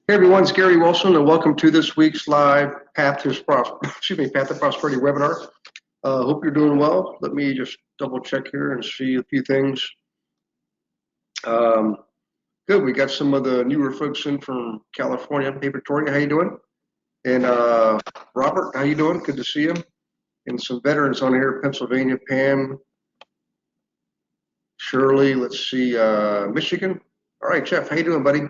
Hey everyone, it's Gary Wilson, and welcome to this week's live Path to Prosperity webinar. Hope you're doing well. Let me just double check here and see a few things. Good, we got some of the newer folks in from California. Hey Victoria, how you doing? And Robert, how you doing? Good to see you. And some veterans on here, Pennsylvania, Pam, Shirley, let's see, Michigan. All right, Jeff, how you doing, buddy?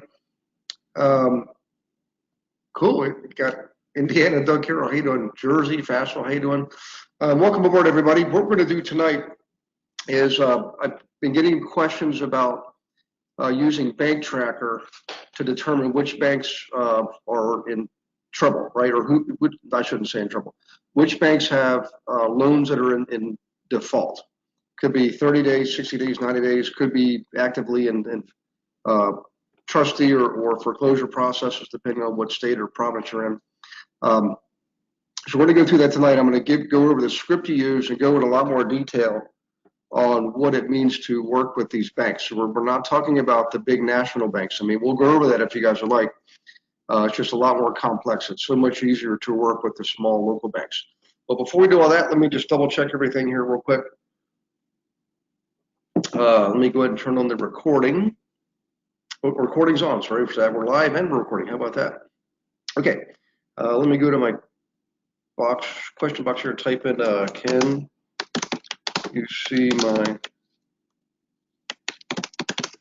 Cool. We got Indiana, Doug Carroll. How you doing? Jersey, Fassel. How you doing? Welcome aboard, everybody. What we're going to do tonight is I've been getting questions about using Bank Tracker to determine which banks are in trouble, right? Or I shouldn't say in trouble. Which banks have loans that are in default? Could be 30 days, 60 days, 90 days. Could be actively in trustee or foreclosure processes, depending on what state or province you're in. So we're going to go through that tonight. I'm going to go over the script to use and go into a lot more detail on what it means to work with these banks. So we're not talking about the big national banks. I mean, we'll go over that if you guys would like. It's just a lot more complex. It's so much easier to work with the small local banks. But before we do all that, let me just double check everything here real quick. Let me go ahead and turn on the recording. Recording's on, sorry for that. We're live and we're recording. How about that? Okay, let me go to my question box here, type in, can you see my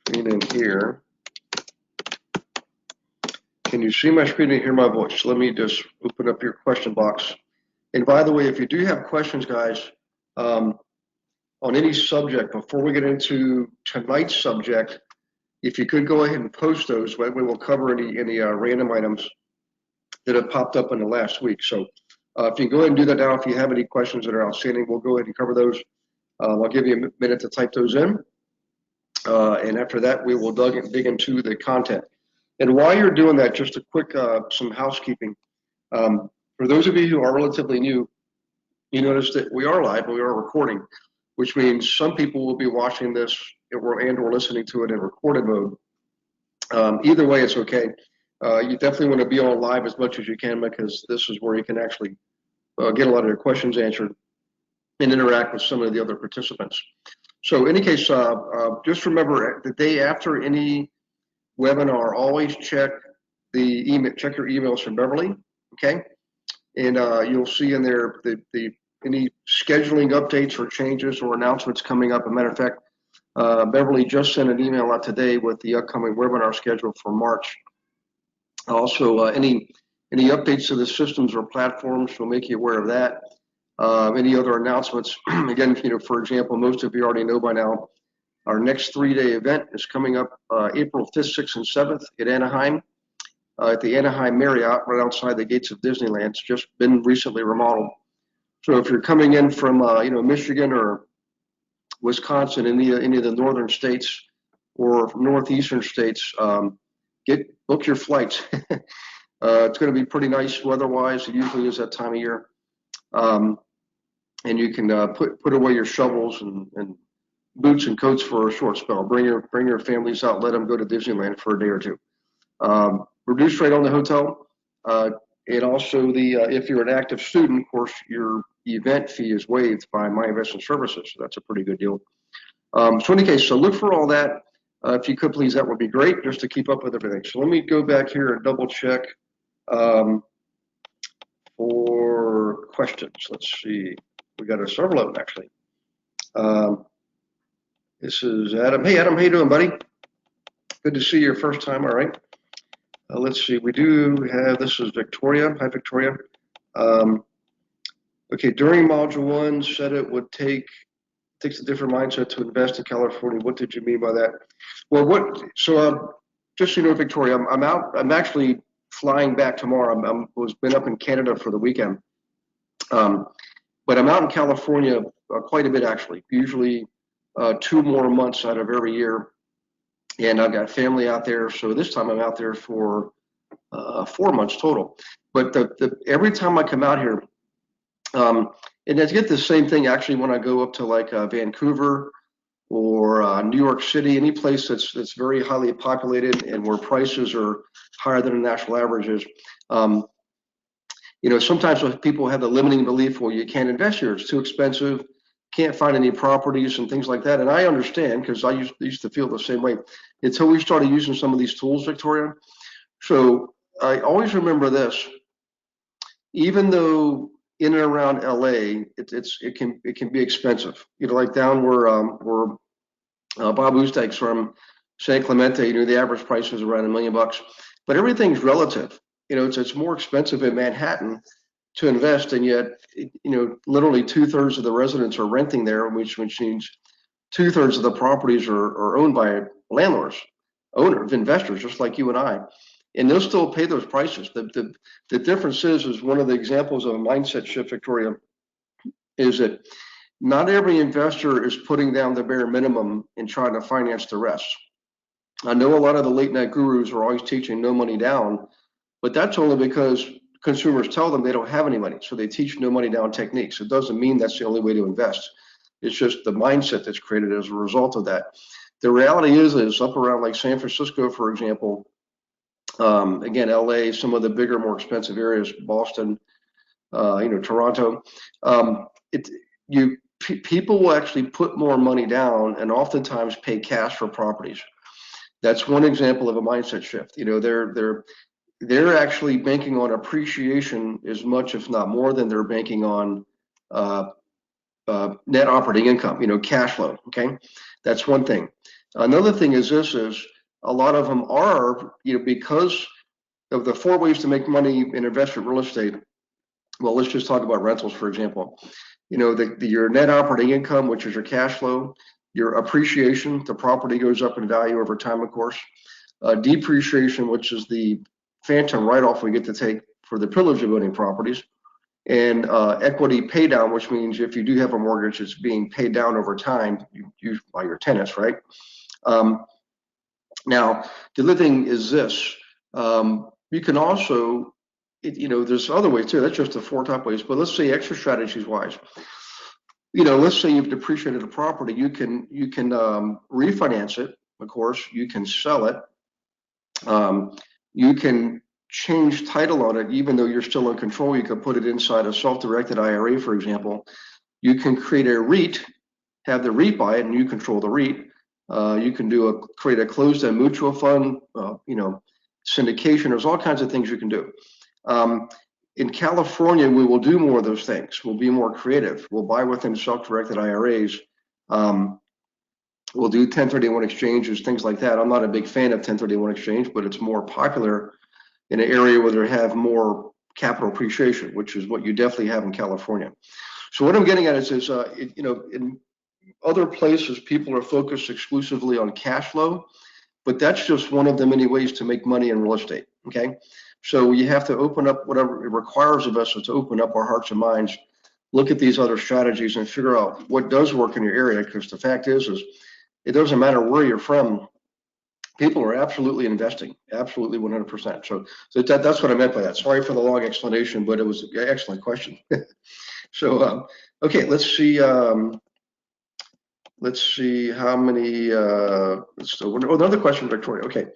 screen in here? Can you see my screen and hear my voice? Let me just open up your question box. And by the way, if you do have questions, guys, on any subject, before we get into tonight's subject, if you could go ahead and post those, we will cover any random items that have popped up in the last week. So if you go ahead and do that now, if you have any questions that are outstanding, we'll go ahead and cover those. I'll give you a minute to type those in. And after that, we will dig into the content. And while you're doing that, just a quick, some housekeeping. For those of you who are relatively new, you notice that we are live, but we are recording, which means some people will be watching this and/or listening to it in recorded mode. Either way, it's okay. You definitely want to be on live as much as you can, because this is where you can actually get a lot of your questions answered and interact with some of the other participants. So in any case, just remember, the day after any webinar, always check the email, check your emails from Beverly, okay? And you'll see in there any scheduling updates or changes or announcements coming up. As a matter of fact, Beverly just sent an email out today with the upcoming webinar schedule for March. Also, any updates to the systems or platforms, she'll make you aware of that. Any other announcements? Again, for example, most of you already know by now, our next 3-day event is coming up April 5th, 6th, and 7th at Anaheim, at the Anaheim Marriott, right outside the gates of Disneyland. It's just been recently remodeled. So if you're coming in from Michigan or Wisconsin, any of the northern states or northeastern states, book your flights. It's going to be pretty nice weather-wise. It usually is that time of year. And you can put away your shovels and boots and coats for a short spell. Bring your families out. Let them go to Disneyland for a day or two. Reduced rate on the hotel. And also, if you're an active student, of course, your event fee is waived by My Investment Services. So that's a pretty good deal. So in any case, so look for all that. If you could, please, that would be great, just to keep up with everything. So let me go back here and double check for questions. Let's see. We got several of them, actually. This is Adam. Hey, Adam, how you doing, buddy? Good to see you first time. All right. Let's see. We do have, this is Victoria. Hi, Victoria. Okay, during Module 1, said it would takes a different mindset to invest in California. What did you mean by that? Well, just so you know, Victoria, I'm actually flying back tomorrow. Was been up in Canada for the weekend. But I'm out in California quite a bit, actually, usually 2 more months out of every year. And I've got family out there, so this time I'm out there for 4 months total. But every time I come out here, and I get the same thing actually when I go up to like Vancouver or New York City, any place that's very highly populated and where prices are higher than the national averages. Sometimes people have the limiting belief, well, you can't invest here, it's too expensive, can't find any properties and things like that. And I understand, because I used to feel the same way until we started using some of these tools, Victoria. So I always remember this: even though in and around LA, it can be expensive. Like down where Bob Ustak's from, San Clemente, the average price is around $1 million, but everything's relative. It's more expensive in Manhattan to invest, and yet, literally 2/3 of the residents are renting there, which means 2/3 of the properties are owned by landlords, owners, investors, just like you and I, and they'll still pay those prices. The difference is one of the examples of a mindset shift, Victoria, is that not every investor is putting down the bare minimum and trying to finance the rest. I know a lot of the late night gurus are always teaching no money down, but that's only because consumers tell them they don't have any money. So they teach no money down techniques. It doesn't mean that's the only way to invest. It's just the mindset that's created as a result of that. The reality is up around like San Francisco, for example, again, LA, some of the bigger, more expensive areas, Boston, Toronto, people will actually put more money down and oftentimes pay cash for properties. That's one example of a mindset shift. They're actually banking on appreciation as much, if not more, than they're banking on net operating income, cash flow. Okay, that's one thing. Another thing is a lot of them are, because of the 4 ways to make money in investment real estate. Well, let's just talk about rentals, for example. Your net operating income, which is your cash flow, your appreciation, the property goes up in value over time, of course. Depreciation, which is the phantom write-off we get to take for the privilege of owning properties, and equity pay down, which means if you do have a mortgage, it's being paid down over time by your tenants, right? Now, the other thing is this: you can also, there's other ways too. That's just the 4 top ways. But let's say extra strategies wise. Let's say you've depreciated a property, you can refinance it. Of course, you can sell it. You can change title on it, even though you're still in control. You can put it inside a self-directed IRA, for example. You can create a REIT, have the REIT buy it, and you control the REIT. You can create a closed-end mutual fund, syndication. There's all kinds of things you can do. In California, we will do more of those things. We'll be more creative. We'll buy within self-directed IRAs. We'll do 1031 exchanges, things like that. I'm not a big fan of 1031 exchange, but it's more popular in an area where they have more capital appreciation, which is what you definitely have in California. So what I'm getting at is in other places, people are focused exclusively on cash flow, but that's just one of the many ways to make money in real estate. Okay, so you have to open up whatever it requires of us, is to open up our hearts and minds, look at these other strategies, and figure out what does work in your area. Because the fact is it doesn't matter where you're from. People are absolutely investing, absolutely 100%. So that's what I meant by that. Sorry for the long explanation, but it was an excellent question. So, okay, let's see how many, another question, Victoria. Okay,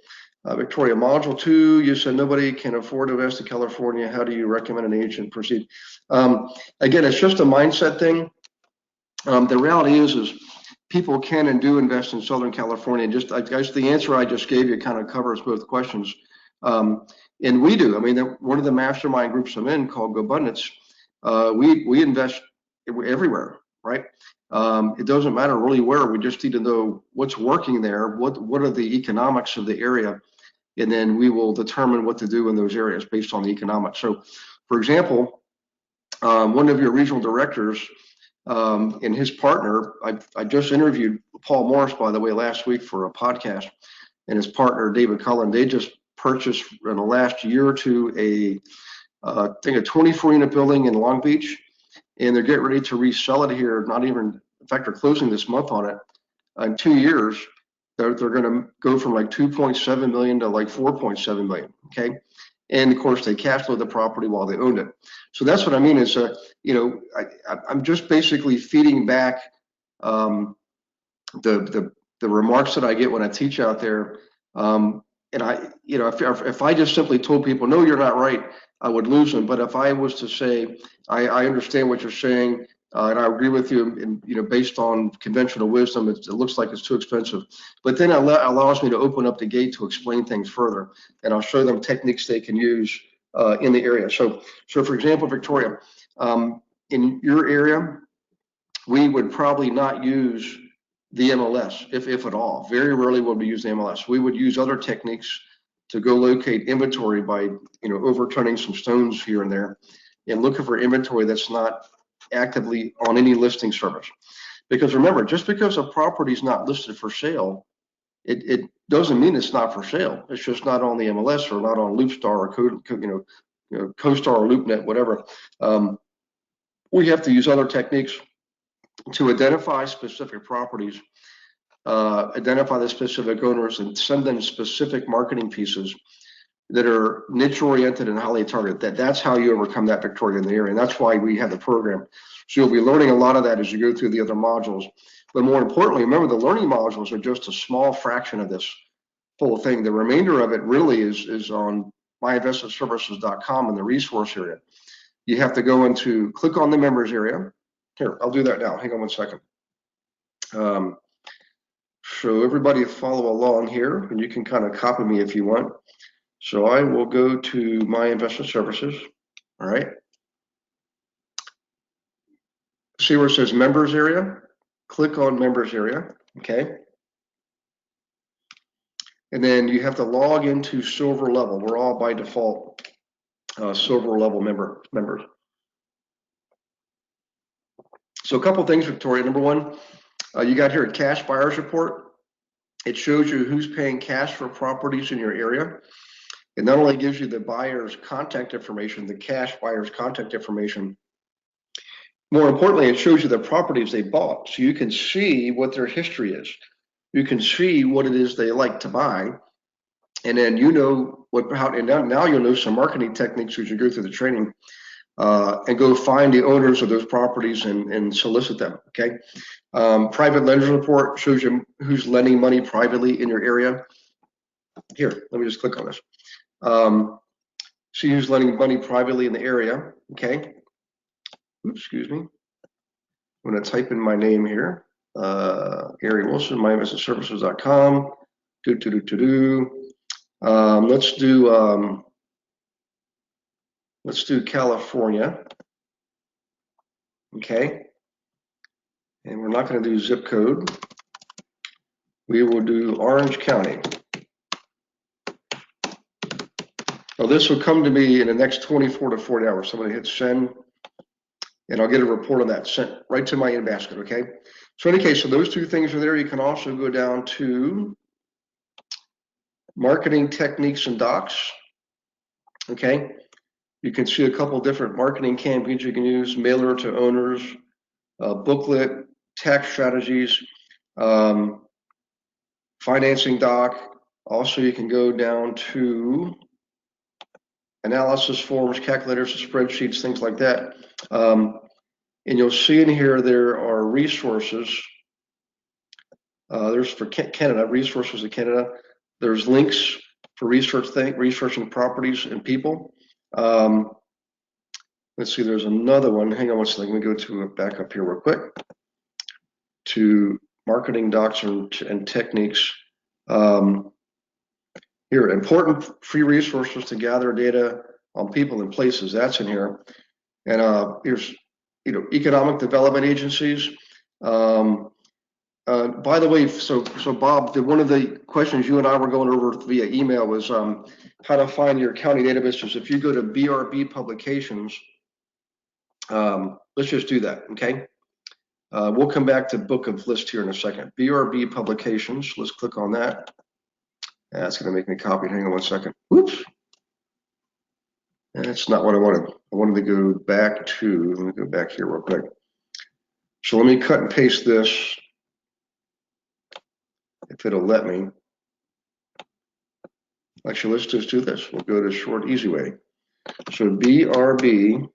Victoria, module 2, you said nobody can afford to invest in California. How do you recommend an agent proceed? Again, it's just a mindset thing. The reality is people can and do invest in Southern California. And I guess the answer I just gave you kind of covers both questions. And we do. I mean, one of the mastermind groups I'm in, called GoBundance, we invest everywhere, right? It doesn't matter really where. We just need to know what's working there, what are the economics of the area, and then we will determine what to do in those areas based on the economics. So, for example, one of your regional directors and his partner, I just interviewed Paul Morris, by the way, last week for a podcast, and his partner, David Cullen. They just purchased in the last year or two I think a 24-unit building in Long Beach, and they're getting ready to resell it here. In fact, they're closing this month on it. In 2 years, they're going to go from like 2.7 million to like 4.7 million. Okay, and of course they cash flow the property while they owned it. So that's what I mean is, I'm just basically feeding back the remarks that I get when I teach out there, and if I just simply told people, no, you're not right, I would lose them. But if I was to say, I understand what you're saying, and I agree with you, and based on conventional wisdom, it looks like it's too expensive. But then it allows me to open up the gate to explain things further, and I'll show them techniques they can use in the area. So for example, Victoria, in your area, we would probably not use the MLS, if at all. Very rarely would we use the MLS. We would use other techniques to go locate inventory by overturning some stones here and there and looking for inventory that's not actively on any listing service. Because remember, just because a property is not listed for sale, it doesn't mean it's not for sale. It's just not on the MLS or not on Loopstar or CoStar or LoopNet, whatever. We have to use other techniques to identify specific properties, identify the specific owners, and send them specific marketing pieces that are niche oriented and highly targeted. That's how you overcome that, Victoria, in the area. And that's why we have the program. So you'll be learning a lot of that as you go through the other modules. But more importantly, remember, the learning modules are just a small fraction of this whole thing. The remainder of it really is on myinvestmentservices.com in the resource area. You have to go into, click on the members area. Here, I'll do that now. Hang on one second. So everybody follow along here, and you can kind of copy me if you want. So I will go to My Investment Services. All right. See where it says members area? Click on members area. Okay. And then you have to log into silver level. We're all by default silver level members. So a couple things, Victoria. Number one, you got here a cash buyers report. It shows you who's paying cash for properties in your area. It not only gives you the buyer's contact information, the cash buyer's contact information, more importantly, it shows you the properties they bought. So you can see what their history is. You can see what it is they like to buy. And then now you'll know some marketing techniques as you go through the training. And go find the owners of those properties and solicit them, okay? Private lenders report shows you who's lending money privately in your area. Here, let me just click on this. See who's lending money privately in the area, okay? Oops, excuse me. I'm gonna type in my name here. Gary Wilson, myinvestmentservices.com. Let's do California, okay? And we're not going to do zip code. We will do Orange County. Now this will come to me in the next 24 to 40 hours. So I'm going to hit send, and I'll get a report on that sent right to my in-basket, okay? So in any case, so those two things are there. You can also go down to marketing techniques and docs, okay? You can see a couple different marketing campaigns you can use: mailer to owners, booklet, tax strategies, financing doc. Also, you can go down to analysis forms, calculators, spreadsheets, things like that. And you'll see in here there are resources. There's for Canada, resources of Canada. There's links for researching properties and people. Let's see, there's another one. Hang on one second. Let me go to back up here real quick to marketing docs and techniques. Here, important free resources to gather data on people and places. That's in here. And here's economic development agencies. By the way, so Bob, one of the questions you and I were going over via email was how to find your county databases. If you go to BRB Publications, let's just do that, okay? We'll come back to Book of List here in a second. BRB Publications, let's click on that. That's gonna make me copy, hang on one second. Whoops. That's not what I wanted. I wanted to go back to, let me go back here real quick. So let me cut and paste this, if it'll let me. Actually, let's just do this. We'll go to short, easy way. So BRB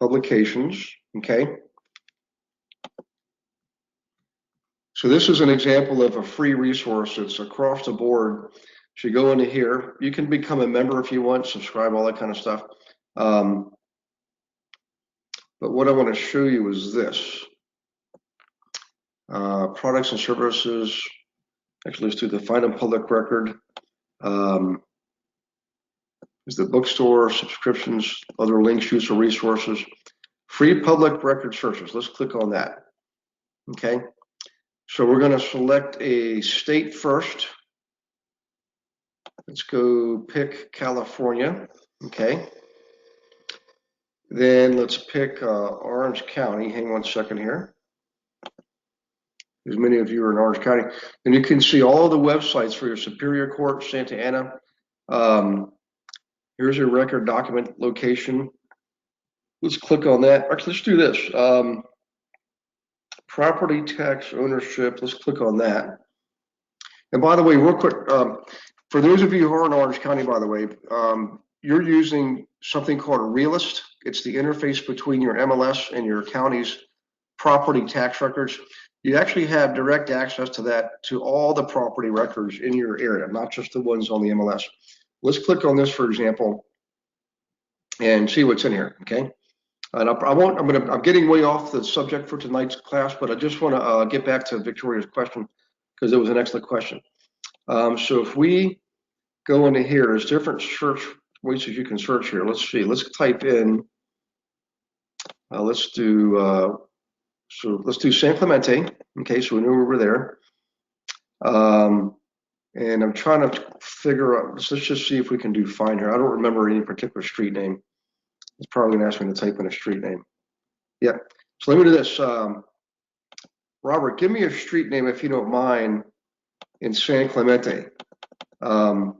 Publications, okay? So this is an example of a free resource. It's across the board. So you go into here. You can become a member if you want, subscribe, all that kind of stuff. But what I want to show you is this. Products and services. Actually, let's do the find a public record. Is the bookstore, subscriptions, other links, use of resources. Free public record searches. Let's click on that. Okay. So we're going to select a state first. Let's go pick California. Okay. Then let's pick Orange County. Hang on a second here. As many of you are in Orange County. And you can see all of the websites for your Superior Court, Santa Ana. Here's your record document location. Let's click on that. Actually, let's do this. Property tax ownership. Let's click on that. And by the way, real quick, for those of you who are in Orange County, by the way, you're using something called a Realist. It's the interface between your MLS and your county's property tax records. You actually have direct access to that, to all the property records in your area, not just the ones on the MLS. Let's click on this, for example, and see what's in here, okay? And I'm getting way off the subject for tonight's class, but I just want to get back to Victoria's question because it was an excellent question. So if we go into here, there's different search ways that you can search here. Let's see. Let's type in. Let's do San Clemente. Okay, so we know we're there. And I'm trying to figure out. Let's just see if we can do find here. I don't remember any particular street name. It's probably going to ask me to type in a street name. Yeah. So let me do this. Robert, give me a street name if you don't mind in San Clemente. And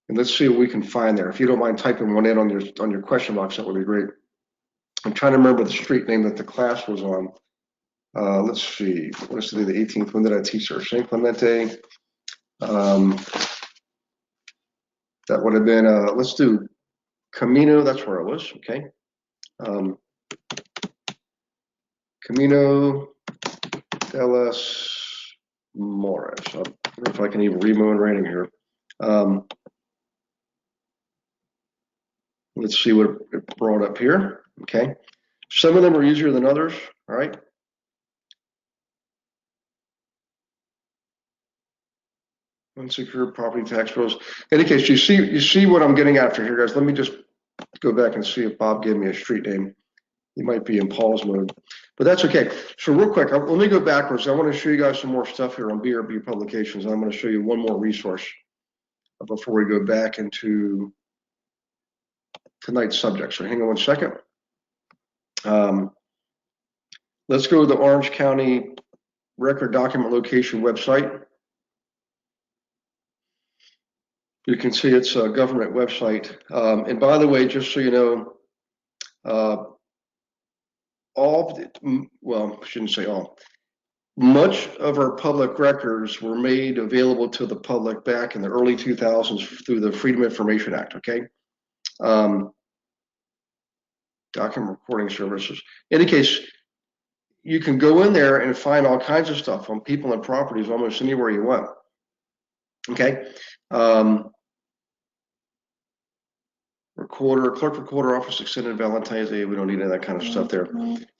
let's see what we can find there. If you don't mind typing one in on your question box, that would be great. I'm trying to remember the street name that the class was on. Let's see. What's today, the 18th? When did I teach her? San Clemente. That would have been, let's do Camino. That's where I was. Okay. Camino de las Moras. I don't know if I can even read my own writing here. Let's see what it brought up here. Okay. Some of them are easier than others. All right. Unsecured property tax bills. In any case, you see what I'm getting after here, guys. Let me just go back and see if Bob gave me a street name. He might be in pause mode, but that's okay. So real quick, let me go backwards. I want to show you guys some more stuff here on BRB Publications. I'm going to show you one more resource before we go back into tonight's subject. So hang on one second. Let's go to the Orange County Record Document Location website. You can see it's a government website. And by the way, just so you know, well, I shouldn't say all, much of our public records were made available to the public back in the early 2000s through the Freedom of Information Act, okay? Document recording services. In any case, you can go in there and find all kinds of stuff on people and properties almost anywhere you want, okay? Clerk recorder office extended Valentine's Day. We don't need any of that kind of stuff there.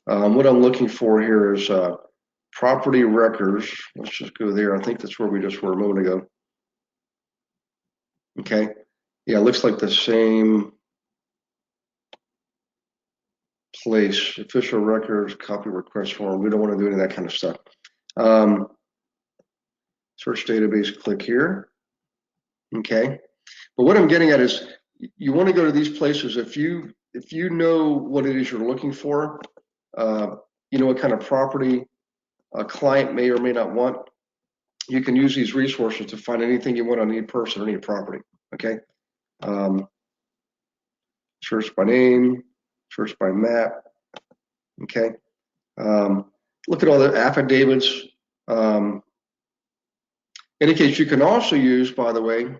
What I'm looking for here is property records. Let's just go there. I think that's where we just were a moment ago. Okay. Yeah, it looks like the same place. Official records, copy request form. We don't want to do any of that kind of stuff. Search database, click here. Okay. But what I'm getting at is you want to go to these places if you know what it is you're looking for, you know what kind of property a client may or may not want, you can use these resources to find anything you want on any person or any property, okay? Search by name, search by map, okay? Look at all the affidavits. In any case, you can also use, by the way,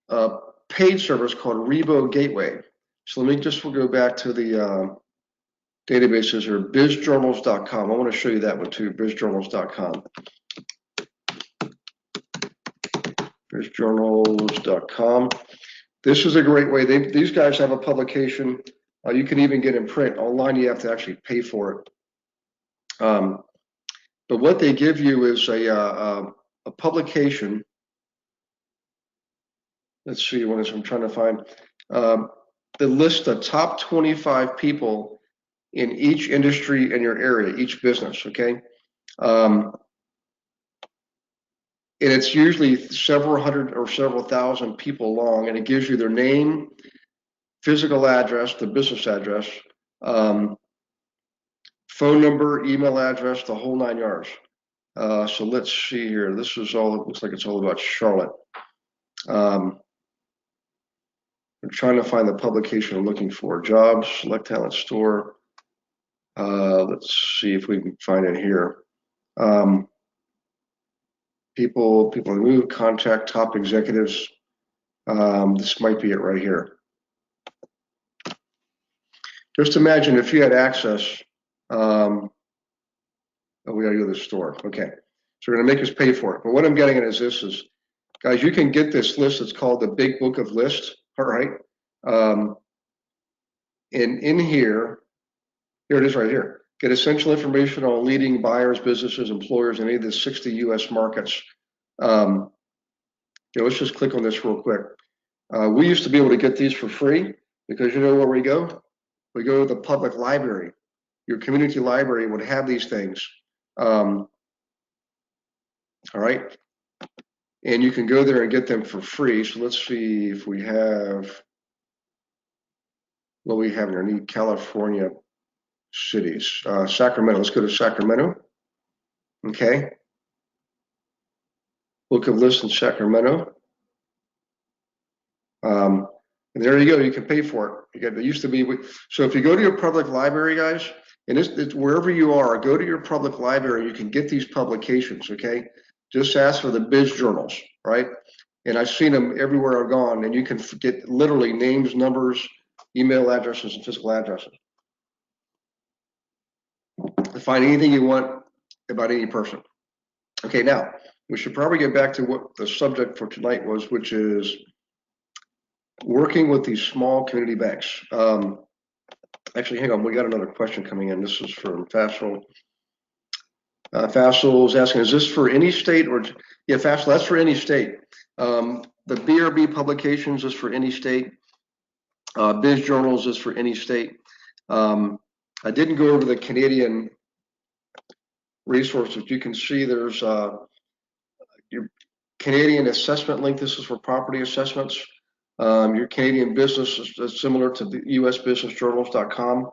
a paid service called Rebo Gateway. So let me just go back to the databases are bizjournals.com. I want to show you that one too, bizjournals.com. Bizjournals.com. This is a great way. These guys have a publication. You can even get in print. Online, you have to actually pay for it. But what they give you is a publication. Let's see what I'm trying to find. That lists the top 25 people in each industry in your area, each business, okay? And it's usually several hundred or several thousand people long, and it gives you their name, physical address, the business address, phone number, email address, the whole 9 yards. So let's see here. This is all, it looks like it's all about Charlotte. I'm trying to find the publication I'm looking for. Jobs, Select Talent Store. Let's see if we can find it here. People move, contact top executives. This might be it right here. Just imagine if you had access. Oh, we gotta go to the store. Okay, so we're gonna make us pay for it. But what I'm getting at is this: guys, you can get this list. It's called the Big Book of Lists. All right. And in here it is right here. Get essential information on leading buyers, businesses, employers in any of the 60 U.S. markets. Let's just click on this real quick. We used to be able to get these for free because you know where we go? We go to the public library. Your community library would have these things. All right. And you can go there and get them for free. So let's see if we have, what we have here. I need California cities. Sacramento. Let's go to Sacramento. Okay. Book of lists in Sacramento. And there you go. You can pay for it. It used to be. So if you go to your public library, guys, and it's wherever you are, go to your public library. You can get these publications. Okay. Just ask for the Biz Journals, right? And I've seen them everywhere I've gone, and you can get literally names, numbers, email addresses, and physical addresses. Find anything you want about any person. Okay, now we should probably get back to what the subject for tonight was, which is working with these small community banks. Actually, hang on, we got another question coming in. This is from Faisal. Faisal is asking, is this for any state or, yeah, Faisal, that's for any state. The BRB publications is for any state. Biz Journals is for any state. I didn't go over the Canadian resources. You can see there's your Canadian assessment link. This is for property assessments. Your Canadian business is similar to the usbusinessjournals.com.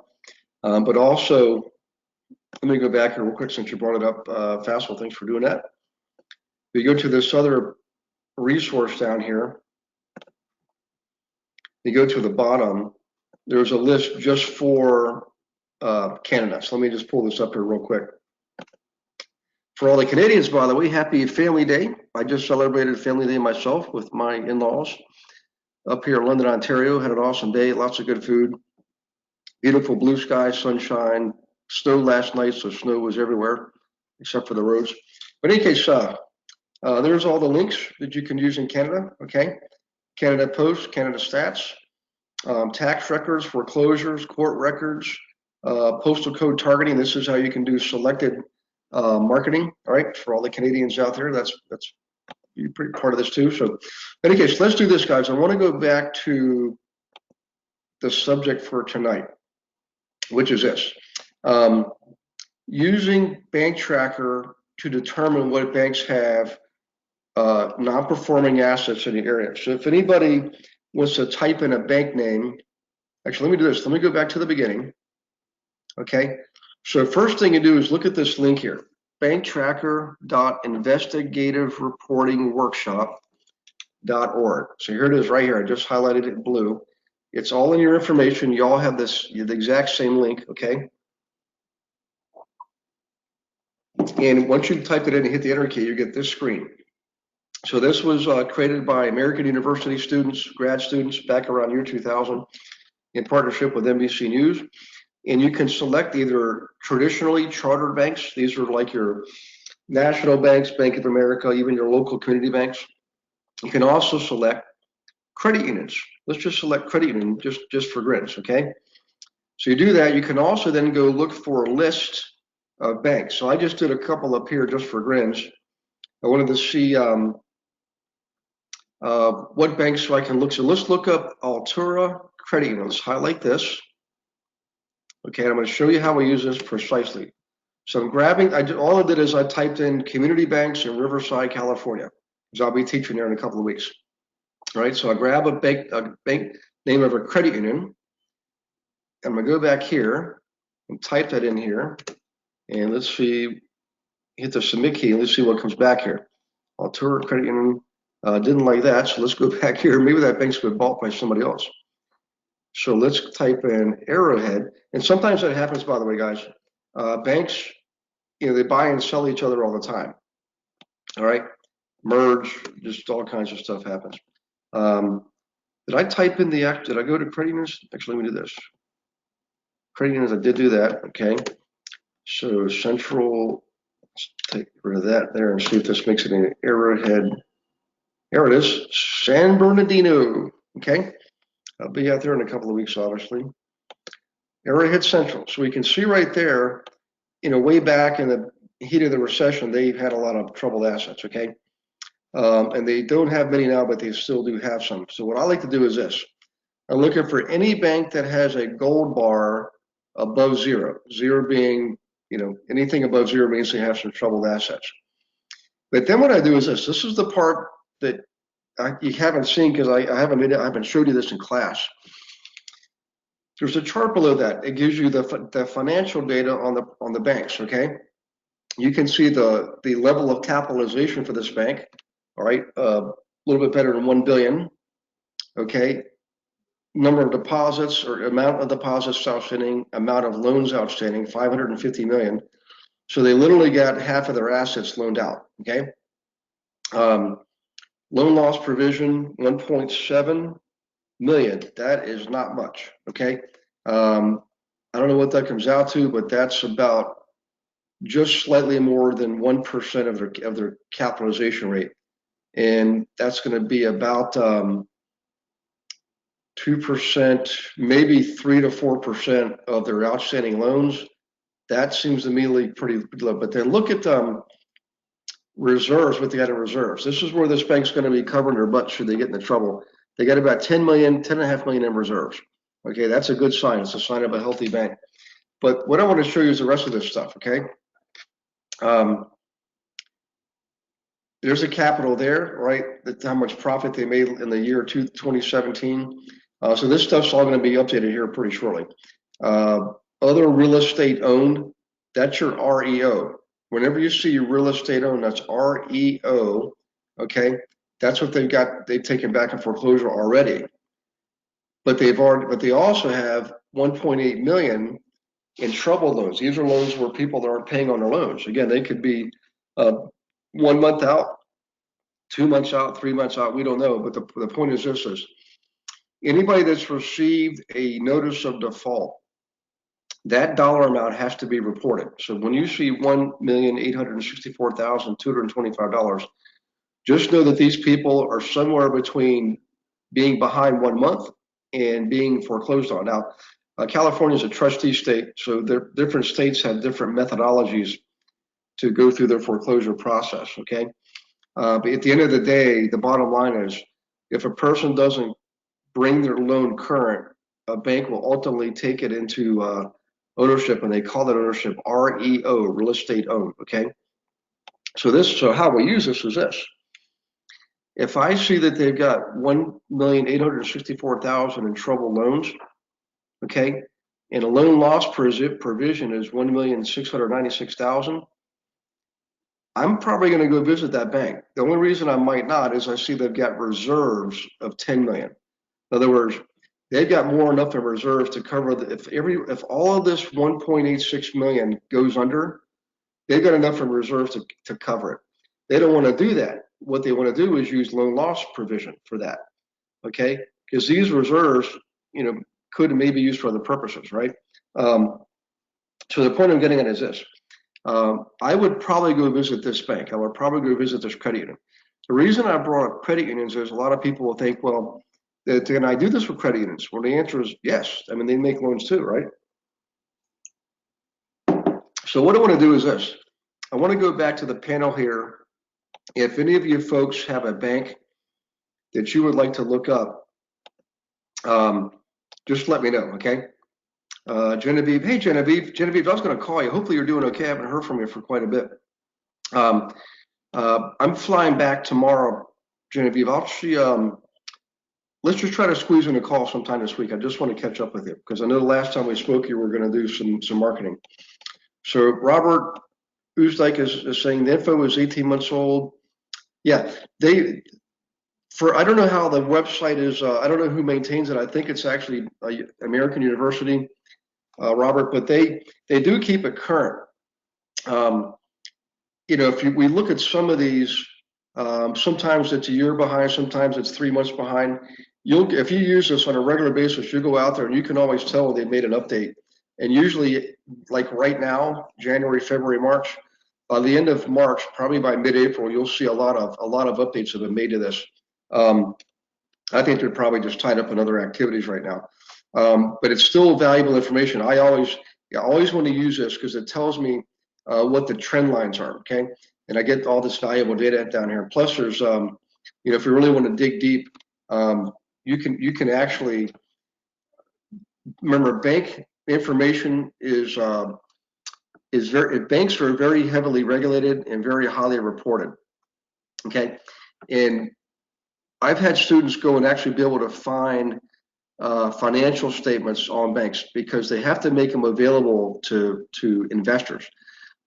But also, let me go back here real quick since you brought it up, Faisal, thanks for doing that. If you go to this other resource down here, you go to the bottom, there's a list just for Canada. So let me just pull this up here real quick. For all the Canadians, by the way, happy Family Day. I just celebrated Family Day myself with my in-laws up here in London, Ontario. Had an awesome day, lots of good food. Beautiful blue sky, sunshine, snow last night, so snow was everywhere except for the roads. But in any case, there's all the links that you can use in Canada, okay? Canada Post, Canada Stats, tax records, foreclosures, court records, postal code targeting. This is how you can do selected marketing, all right, for all the Canadians out there. That's you're pretty part of this too. So in any case, let's do this, guys. I want to go back to the subject for tonight, which is this. Using Bank Tracker to determine what banks have non-performing assets in the area. So if anybody wants to type in a bank name, actually, let me do this. Let me go back to the beginning. Okay. So first thing you do is look at this link here, banktracker.investigativereportingworkshop.org. So here it is right here. I just highlighted it in blue. It's all in your information. You all have this, the exact same link, okay? And once you type it in and hit the enter key, you get this screen. So this was created by American University students, grad students back around year 2000 in partnership with NBC News. and you can select either traditionally chartered banks. These are like your national banks, Bank of America, even your local community banks. You can also select credit unions. Let's just select credit union just for grins, okay? So you do that. You can also then go look for a list of banks. So I just did a couple up here just for grins. I wanted to see what banks so I can look. So let's look up Altura Credit Union. Let's highlight this. Okay, I'm going to show you how we use this precisely. So I'm grabbing, all I did is I typed in community banks in Riverside, California, because I'll be teaching there in a couple of weeks. All right, so I grab a bank name of a credit union. I'm going to go back here and type that in here. And let's see, hit the submit key, and let's see what comes back here. Altura Credit Union, didn't like that, so let's go back here. Maybe that bank's been bought by somebody else. So let's type in Arrowhead. And sometimes that happens, by the way, guys. Banks, they buy and sell each other all the time. All right, merge, just all kinds of stuff happens. Did I type in did I go to credit unions? Actually, let me do this. Credit unions, I did do that, okay. So central, let's take rid of that there and see if this makes it an Arrowhead. There it is, San Bernardino, okay. I'll be out there in a couple of weeks, obviously. Arrowhead Central. So we can see right there, way back in the heat of the recession, they had a lot of troubled assets, okay? And they don't have many now, but they still do have some. So what I like to do is this. I'm looking for any bank that has a gold bar above zero. Zero being, anything above zero means they have some troubled assets. But then what I do is this. This is the part that you haven't seen because I haven't showed you this in class. There's a chart below that. It gives you the financial data on the banks, okay? You can see the level of capitalization for this bank, all right? A little bit better than 1 billion, okay? Number of deposits or amount of deposits outstanding, amount of loans outstanding, 550 million. So they literally got half of their assets loaned out, okay? Loan loss provision, 1.7 million. That is not much, okay? I don't know what that comes out to, but that's about just slightly more than 1% of their capitalization rate. And that's going to be about 2%, maybe 3 to 4% of their outstanding loans. That seems to me pretty low. But then look at reserves, what they got in reserves. This is where this bank's going to be covering their butt should they get into trouble. They got about 10.5 million in reserves. Okay, that's a good sign. It's a sign of a healthy bank. But what I want to show you is the rest of this stuff, okay? There's a capital there, right? That's how much profit they made in the year 2017. So this stuff's all going to be updated here pretty shortly. Other real estate owned, that's your REO. Whenever you see real estate owned, that's REO, okay? That's what they've taken back in foreclosure already. But they also have 1.8 million in troubled loans. These are loans where people aren't paying on their loans. Again, they could be 1 month out, 2 months out, 3 months out. We don't know. But the point is this: anybody that's received a notice of default, that dollar amount has to be reported. So when you see $1,864,225, just know that these people are somewhere between being behind 1 month and being foreclosed on. Now, California is a trustee state, so different states have different methodologies to go through their foreclosure process, okay? But at the end of the day, the bottom line is, if a person doesn't bring their loan current, a bank will ultimately take it into ownership, and they call that ownership REO, real estate owned, okay? So how we use this is this. If I see that they've got 1,864,000 in troubled loans, okay, and a loan loss provision is 1,696,000, I'm probably going to go visit that bank. The only reason I might not is I see they've got reserves of 10 million. In other words, they've got more enough in reserves to cover if all of this 1.86 million goes under, they've got enough in reserves to cover it. They don't want to do that. What they want to do is use loan loss provision for that, okay? Because these reserves, could maybe used for other purposes, right? So the point I'm getting at is this. I would probably go visit this bank. I would probably go visit this credit union. The reason I brought up credit unions is a lot of people will think, well, can I do this with credit unions? Well, the answer is yes. I mean, they make loans too, right? So what I want to do is this. I want to go back to the panel here. If any of you folks have a bank that you would like to look up, just let me know, okay? Genevieve, hey Genevieve, I was going to call you. Hopefully you're doing okay. I haven't heard from you for quite a bit. I'm flying back tomorrow, Genevieve. I'll see. Let's just try to squeeze in a call sometime this week. I just want to catch up with you because I know the last time we spoke, you were going to do some marketing. So Robert Oostdijk is saying the info is 18 months old. Yeah, I don't know how the website is. I don't know who maintains it. I think it's actually American University, Robert, but they do keep it current. If we look at some of these, sometimes it's a year behind, sometimes it's 3 months behind. If you use this on a regular basis, you go out there and you can always tell when they made an update. And usually, like right now, January, February, March, by the end of March, probably by mid-April, you'll see a lot of updates have been made to this. I think they're probably just tied up in other activities right now. But it's still valuable information. I always want to use this because it tells me what the trend lines are, okay? And I get all this valuable data down here. Plus there's, if you really want to dig deep, you can actually, remember bank information banks are very heavily regulated and very highly reported, okay? And I've had students go and actually be able to find financial statements on banks because they have to make them available to investors.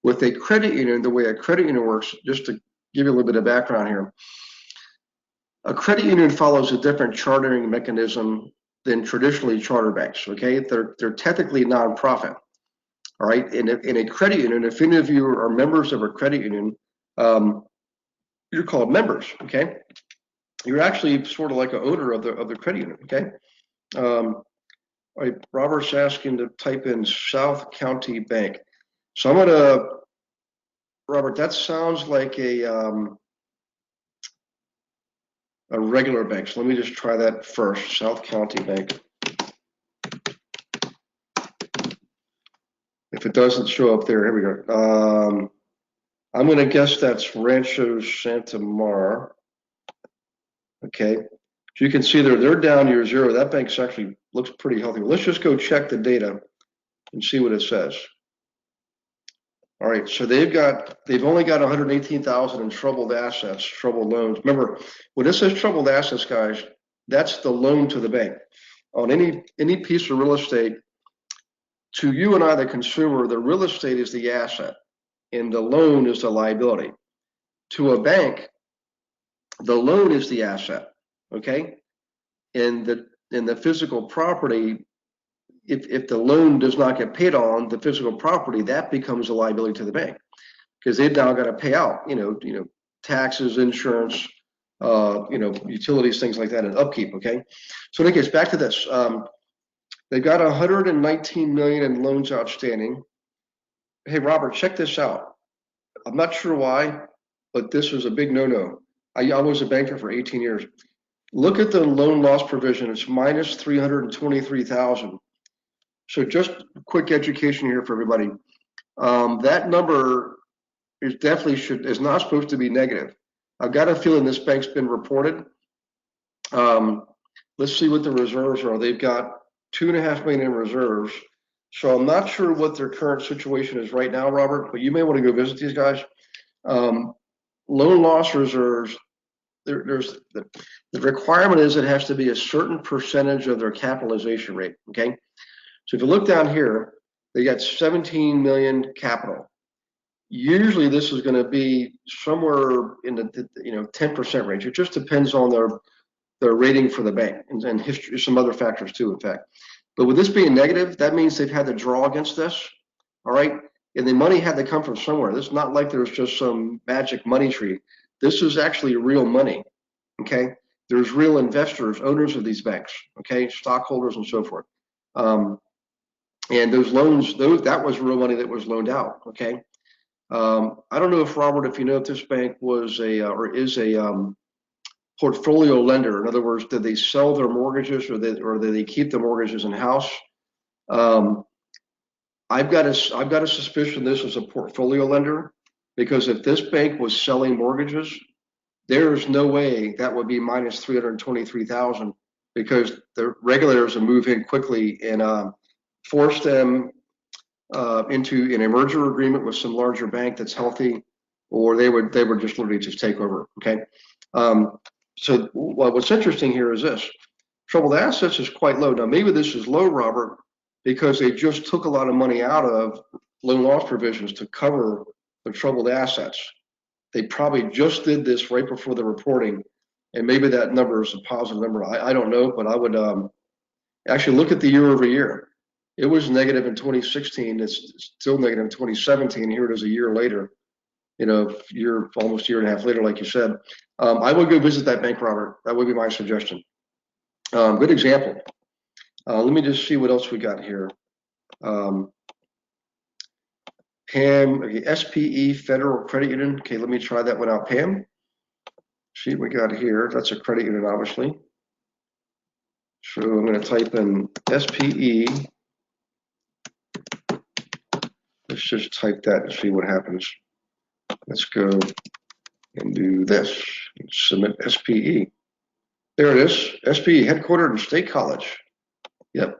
With a credit union, the way a credit union works, just to give you a little bit of background here, a credit union follows a different chartering mechanism than traditionally charter banks, okay? They're technically nonprofit, all right? In a credit union, if any of you are members of a credit union, you're called members, okay? You're actually sort of like an owner of the credit union, okay? Robert's asking to type in South County Bank. So I'm gonna, Robert, that sounds like a regular bank. So let me just try that first, South County Bank. If it doesn't show up there, here we go. I'm gonna guess that's Rancho Santa Mar. Okay, so you can see they're down year zero. That bank's actually looks pretty healthy. Let's just go check the data and see what it says. All right, so they've only got 118,000 in troubled assets, troubled loans. Remember, when it says troubled assets, guys, that's the loan to the bank. On any piece of real estate, to you and I, the consumer, the real estate is the asset, and the loan is the liability. To a bank, the loan is the asset, okay? And the physical property, if the loan does not get paid on, the physical property, that becomes a liability to the bank because they've now got to pay out, taxes, insurance, utilities, things like that, and upkeep, okay? So in any case, back to this. They've got 119 million in loans outstanding. Hey, Robert, check this out. I'm not sure why, but this was a big no-no. I was a banker for 18 years. Look at the loan loss provision. It's minus 323,000. So just quick education here for everybody. That number is not supposed to be negative. I've got a feeling this bank's been reported. Let's see what the reserves are. They've got 2.5 million in reserves. So I'm not sure what their current situation is right now, Robert, but you may want to go visit these guys. Loan loss reserves, there's the requirement is it has to be a certain percentage of their capitalization rate, okay? So if you look down here, they got 17 million capital. Usually this is going to be somewhere in the 10% range. It just depends on their rating for the bank and history, some other factors too, in fact. But with this being negative, that means they've had to draw against this, all right? And the money had to come from somewhere. This is not like there's just some magic money tree. This is actually real money, okay? There's real investors, owners of these banks, okay? Stockholders and so forth. And those loans, that was real money that was loaned out. Okay. I don't know if Robert, if you know if this bank was or is a portfolio lender. In other words, did they sell their mortgages or did they keep the mortgages in house? I've got a suspicion this was a portfolio lender, because if this bank was selling mortgages, there's no way that would be minus 323,000, because the regulators will move in quickly and force them into an merger agreement with some larger bank that's healthy, or they would just literally just take over. Okay. So what's interesting here is this: troubled assets is quite low. Now maybe this is low, Robert, because they just took a lot of money out of loan loss provisions to cover the troubled assets. They probably just did this right before the reporting, and maybe that number is a positive number. I don't know, but I would actually look at the year over year. It was negative in 2016. It's still negative in 2017. Here it is a year later, almost a year and a half later, like you said. I would go visit that bank, Robert. That would be my suggestion. Good example. Let me just see what else we got here. PAM, okay, SPE, Federal Credit Union. Okay, let me try that one out. PAM. See what we got here. That's a credit union, obviously. So I'm going to type in SPE. Let's just type that and see what happens. Let's go and do this. Submit SPE. There it is. SPE, headquartered in State College. Yep.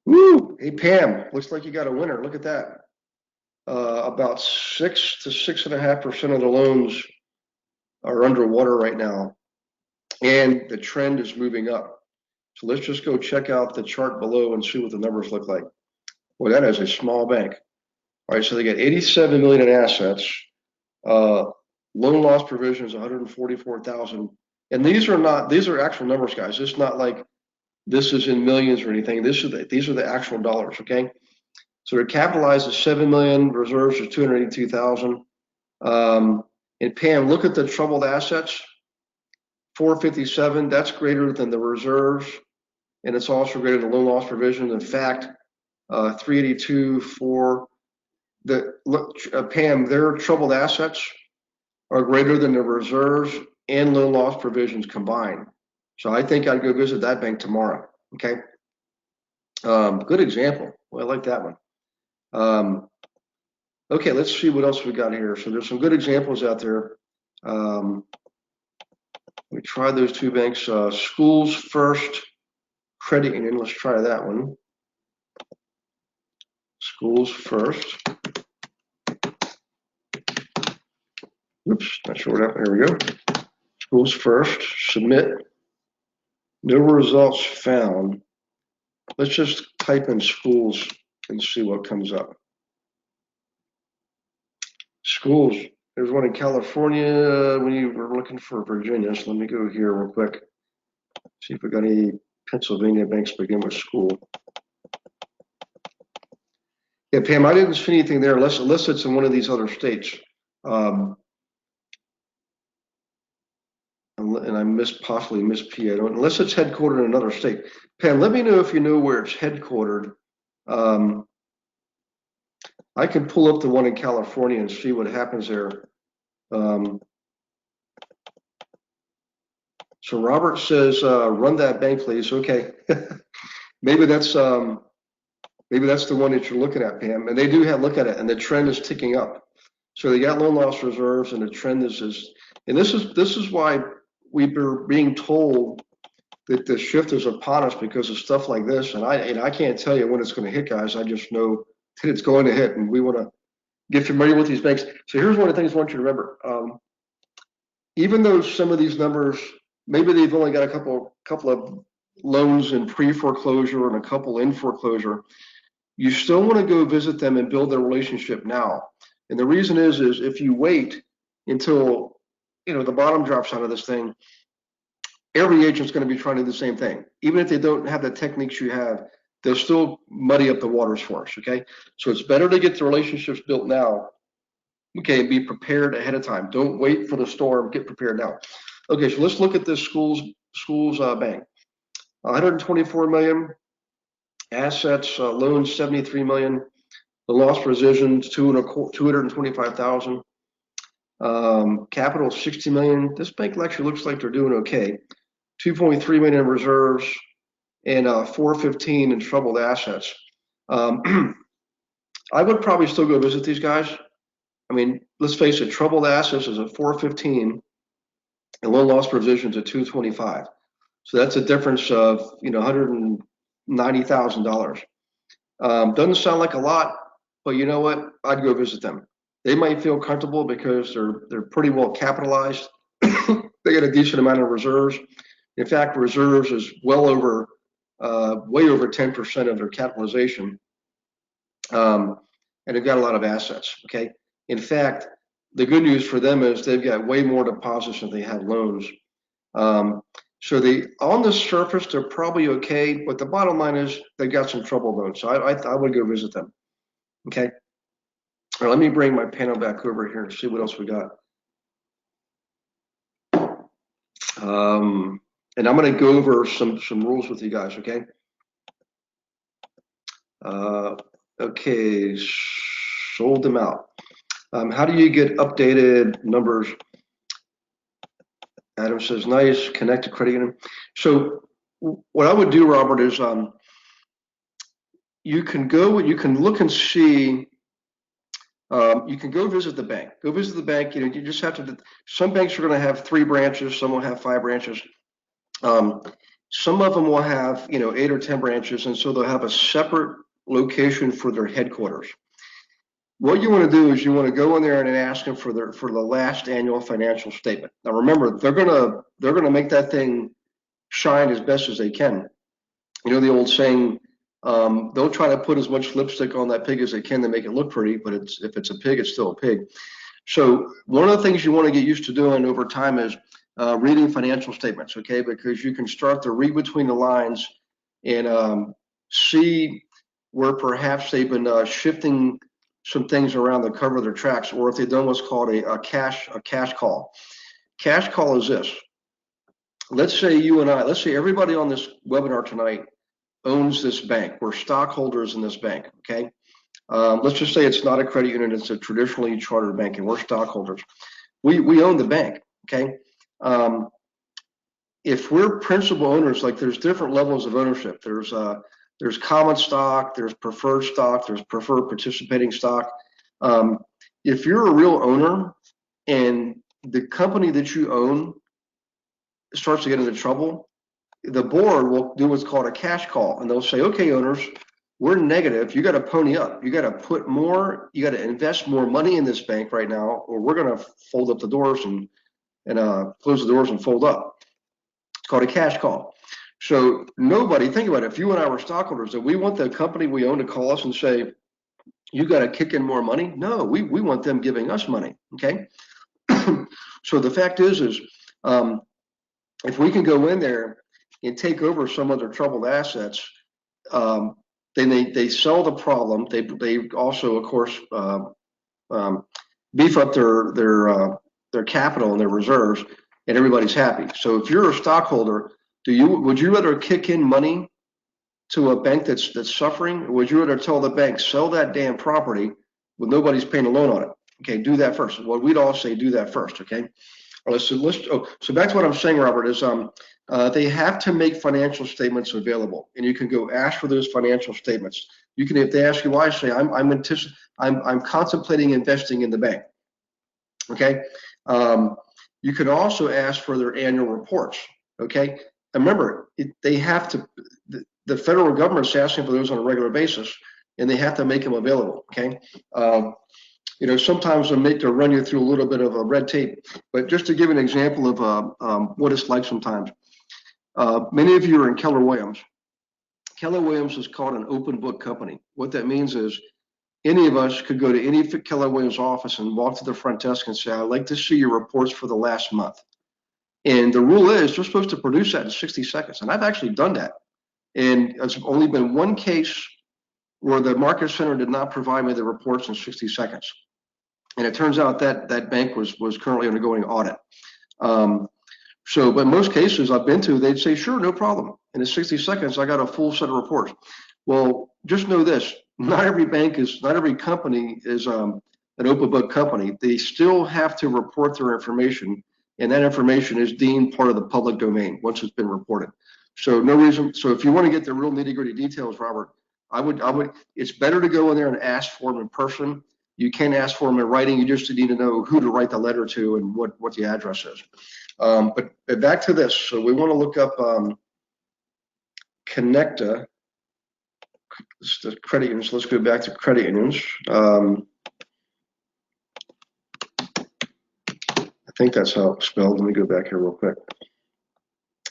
Woo! Hey, Pam, looks like you got a winner. Look at that. About 6 to 6.5% of the loans are underwater right now, and the trend is moving up. So let's just go check out the chart below and see what the numbers look like. Well, that is a small bank. All right, so they got 87 million in assets. Loan loss provision is 144,000, and these are actual numbers, guys. It's not like this is in millions or anything. These are the actual dollars. Okay, so they're capitalized at 7 million, reserves are 282,000. And Pam, look at the troubled assets, 457. That's greater than the reserves, and it's also greater than the loan loss provision. In fact, 382 for the Pam, their troubled assets are greater than the reserves and loan loss provisions combined. So I think I'd go visit that bank tomorrow. Okay. Good example. Well, I like that one. Okay, let's see what else we got here. So there's some good examples out there. We tried those two banks. Schools First Credit Union. Let's try that one. Schools First. Oops, not sure what happened. Here we go. Schools First. Submit. No results found. Let's just type in schools and see what comes up. Schools. There's one in California when you were looking for Virginia. So let me go here real quick. See if we got any Pennsylvania banks begin with school. Yeah, Pam, I didn't see anything there unless it's in one of these other states. And I possibly missed PA. Unless it's headquartered in another state. Pam, let me know if you know where it's headquartered. I can pull up the one in California and see what happens there. So Robert says, run that bank, please. Okay. maybe that's the one that you're looking at, Pam. And they do look at it, and the trend is ticking up. So they got loan loss reserves, and the trend is and this is why we're being told that the shift is upon us, because of stuff like this. And I can't tell you when it's going to hit, guys. I just know that it's going to hit, and we want to get familiar with these banks. So here's one of the things I want you to remember. Even though some of these numbers, maybe they've only got a couple of loans in pre-foreclosure and a couple in foreclosure, you still want to go visit them and build their relationship now. And the reason is if you wait until the bottom drops out of this thing, every agent's going to be trying to do the same thing. Even if they don't have the techniques you have, they'll still muddy up the waters for us. Okay, so it's better to get the relationships built now. Okay, and be prepared ahead of time. Don't wait for the storm. Get prepared now. Okay, so let's look at this schools bank. 124 million. Assets, loans 73 million. The loss provisions 225,000. Capital 60 million. This bank actually looks like they're doing okay. 2.3 million in reserves and 415 in troubled assets. I would probably still go visit these guys. I mean, let's face it, troubled assets is at 415 and loan loss provisions at 225. So that's a difference of $190,000. Doesn't sound like a lot, but you know what? I'd go visit them. They might feel comfortable because they're pretty well capitalized. They got a decent amount of reserves. In fact, reserves is well over, way over 10% of their capitalization, and they've got a lot of assets. Okay. In fact, the good news for them is they've got way more deposits than they have loans. So on the surface, they're probably okay, but the bottom line is they've got some trouble loans. So I would go visit them. Okay. All right, let me bring my panel back over here and see what else we got. And I'm going to go over some rules with you guys. Okay. Okay. Sold them out. How do you get updated numbers? Adam says, nice, connect to credit union. So what I would do, Robert, is you can look and see, you can go visit the bank. Go visit the bank. You just have to, some banks are going to have 3 branches, some will have 5 branches. Some of them will have, 8 or 10 branches, and so they'll have a separate location for their headquarters. What you want to do is you want to go in there and ask them for the last annual financial statement. Now remember, they're gonna make that thing shine as best as they can. You know the old saying, they'll try to put as much lipstick on that pig as they can to make it look pretty, but if it's a pig, it's still a pig. So one of the things you want to get used to doing over time is reading financial statements, okay? Because you can start to read between the lines and see where perhaps they've been shifting some things around the cover of their tracks, or if they've done what's called a cash call. Cash call is this. Let's say everybody on this webinar tonight owns this bank. We're stockholders in this bank, okay? Let's just say it's not a credit union, it's a traditionally chartered bank, and we're stockholders. We own the bank, okay? If we're principal owners, like there's different levels of ownership. There's common stock, there's preferred stock, there's preferred participating stock. If you're a real owner and the company that you own starts to get into trouble, the board will do what's called a cash call, and they'll say, okay, owners, we're negative. You got to pony up. You got to put more, you got to invest more money in this bank right now, or we're going to fold up the doors and close the doors and fold up. It's called a cash call. So nobody, think about it, if you and I were stockholders, that we want the company we own to call us and say, you got to kick in more money? No, we want them giving us money, okay? So the fact is if we can go in there and take over some of their troubled assets, then they sell the problem. They also, of course, beef up their capital and their reserves, and everybody's happy. So if you're a stockholder, would you rather kick in money to a bank that's suffering, or would you rather tell the bank, sell that damn property with nobody's paying a loan on it? Okay, do that first. Well, we'd all say do that first, okay? All right, so back to what I'm saying, Robert, is they have to make financial statements available, and you can go ask for those financial statements. You can, if they ask you why, say I'm contemplating investing in the bank. Okay. You can also ask for their annual reports. Okay. And remember, they have to. The federal government's asking for those on a regular basis, and they have to make them available. Okay. Sometimes they'll run you through a little bit of a red tape, but just to give an example of what it's like sometimes. Many of you are in Keller Williams. Keller Williams is called an open book company. What that means is any of us could go to any Keller Williams office and walk to the front desk and say, I'd like to see your reports for the last month. And the rule is you're supposed to produce that in 60 seconds. And I've actually done that. And it's only been one case where the market center did not provide me the reports in 60 seconds. And it turns out that that bank was currently undergoing audit. But in most cases I've been to, they'd say, sure, no problem. And in 60 seconds, I got a full set of reports. Well, just know this: not every company is an open book company. They still have to report their information, and that information is deemed part of the public domain once it's been reported. So no reason. So if you want to get the real nitty gritty details, Robert, I would. It's better to go in there and ask for them in person. You can ask for them in writing. You just need to know who to write the letter to and what the address is. But back to this. So we want to look up Connecta. The credit unions. Let's go back to credit unions. I think that's how it's spelled. Let me go back here real quick.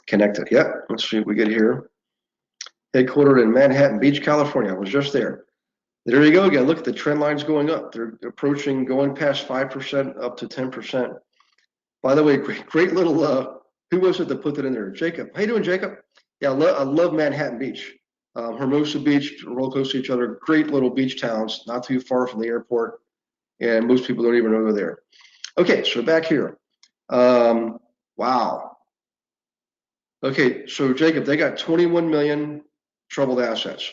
Connecta. Yep. Let's see what we get here. Headquartered in Manhattan Beach, California. I was just there. There you go again. Look at the trend lines going up. They're approaching, going past 5% up to 10%. By the way, great little. Who was it that put that in there? Jacob. How you doing, Jacob? Yeah, I love Manhattan Beach. Hermosa Beach, real close to each other. Great little beach towns, not too far from the airport, and most people don't even know they're there. Okay, so back here. Wow. Okay, so Jacob, they got 21 million troubled assets.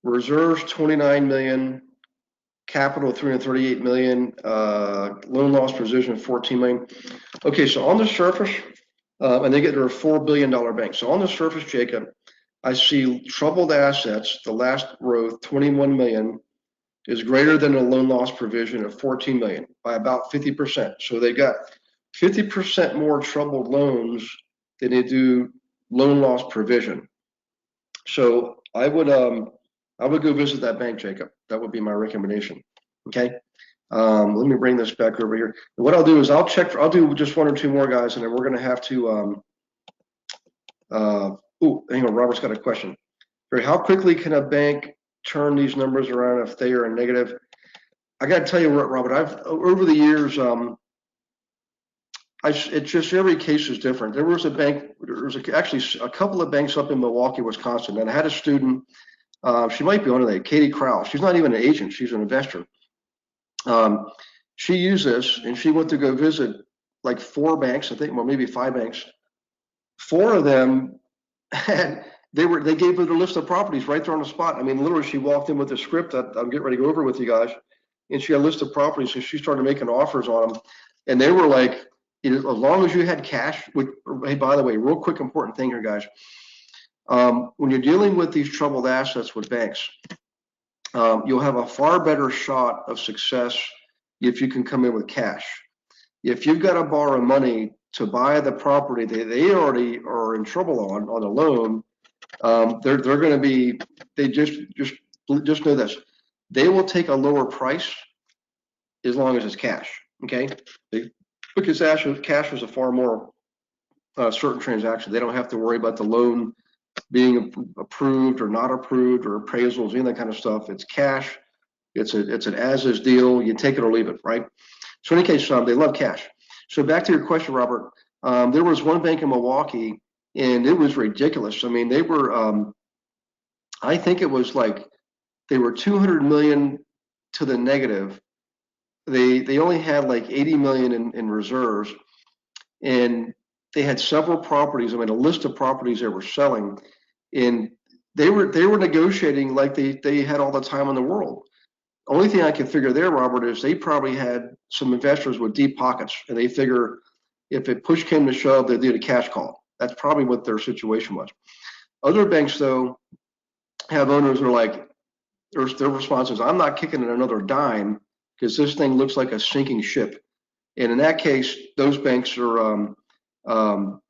Reserves 29 million, capital 338 million, loan loss provision 14 million. Okay, so on the surface, and they're a $4 billion bank. So on the surface, Jacob, I see troubled assets, the last row, 21 million, is greater than a loan loss provision of 14 million by about 50%. So they got 50% more troubled loans than they do loan loss provision. So I would go visit that bank, Jacob. That would be my recommendation. Okay. Let me bring this back over here. And what I'll do is I'll do just one or two more guys, and then we're going to have to. Hang on. Robert's got a question. How quickly can a bank turn these numbers around if they are a negative? I got to tell you what, Robert. I've over the years. It's just every case is different. There was a bank. Actually a couple of banks up in Milwaukee, Wisconsin, and I had a student. She might be on today, Katie Krause. She's not even an agent. She's an investor. She used this, and she went to go visit like 4 banks, I think, well, maybe 5 banks. 4 of them they gave her the list of properties right there on the spot. I mean, literally, she walked in with a script that I'm getting ready to go over with you guys, and she had a list of properties, and she started making offers on them, and they were like, as long as you had cash. Hey, by the way, real quick, important thing here, guys. When you're dealing with these troubled assets with banks, you'll have a far better shot of success if you can come in with cash. If you've got to borrow money to buy the property they already are in trouble on a loan, they're going to be. They just know this. They will take a lower price as long as it's cash. Okay, because cash is a far more certain transaction. They don't have to worry about the loan being approved or not approved or appraisals, any of that kind of stuff. It's cash. It's an as-is deal. You take it or leave it, right? So in any case, they love cash. So back to your question, Robert. There was one bank in Milwaukee, and it was ridiculous. I mean, they were, I think it was like they were 200 million to the negative. They only had like 80 million in reserves, and they had several properties. I mean, a list of properties they were selling, and they were negotiating like they had all the time in the world. Only thing I can figure there, Robert, is they probably had some investors with deep pockets, and they figure if it push came to shove, they'd do a cash call. That's probably what their situation was. Other banks, though, have owners that are like, their response is, I'm not kicking in another dime because this thing looks like a sinking ship. And in that case, those banks are, they'll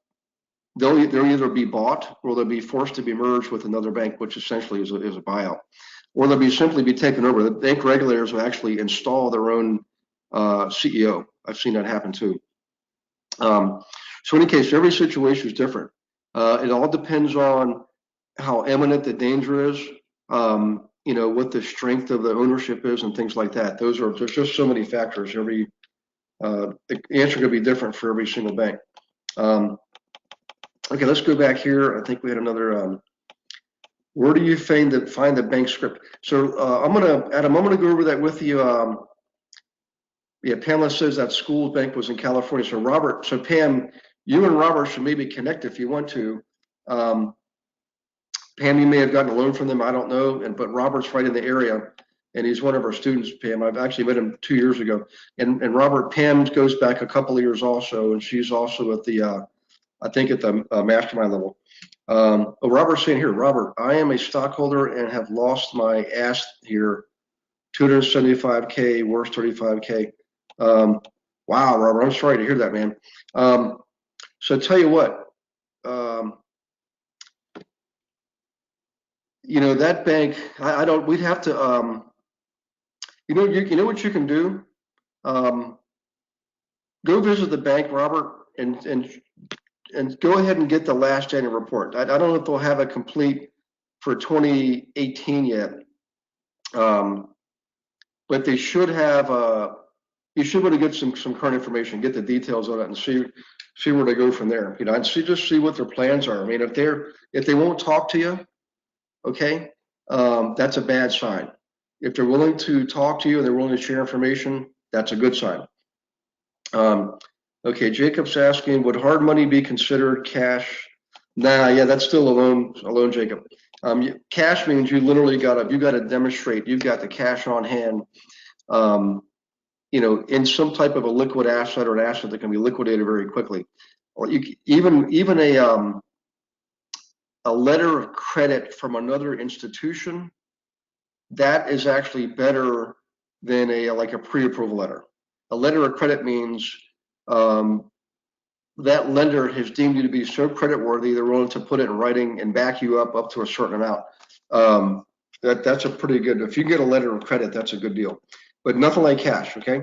either be bought or they'll be forced to be merged with another bank, which essentially is a buyout. Or they'll simply be taken over. The bank regulators will actually install their own CEO. I've seen that happen too. So in any case, every situation is different. It all depends on how imminent the danger is, what the strength of the ownership is and things like that. There's just so many factors. The answer could be different for every single bank. Okay, let's go back here. I think we had another, where do you find the bank script? So Adam, I'm gonna go over that with you. Yeah, Pamela says that Schools Bank was in California. So Pam, you and Robert should maybe connect if you want to. Pam, you may have gotten a loan from them, I don't know, but Robert's right in the area, and he's one of our students, Pam. I've actually met him 2 years ago. And Robert, Pam goes back a couple of years also, and she's also at the, I think at the mastermind level. Robert's saying here, Robert, I am a stockholder and have lost my ass here, 275K, worst 35K. Wow, Robert, I'm sorry to hear that, man. So tell you what, that bank, I don't, we'd have to, you know what you can do? Go visit the bank, Robert, and go ahead and get the last annual report. I don't know if they'll have a complete for 2018 yet, but they should have. You should be able to get some current information, get the details on it, and see where they go from there. I'd just see what their plans are. I mean, if they won't talk to you, okay, that's a bad sign. If they're willing to talk to you and they're willing to share information, that's a good sign. Okay, Jacob's asking, would hard money be considered cash? Nah, yeah, that's still a loan, Jacob. Cash means you literally you got to demonstrate you've got the cash on hand, in some type of a liquid asset or an asset that can be liquidated very quickly. Or even a letter of credit from another institution, that is actually better than like a pre-approval letter. A letter of credit means that lender has deemed you to be so creditworthy, they're willing to put it in writing and back you up to a certain amount. That's a pretty good, if you get a letter of credit, that's a good deal, but nothing like cash, okay?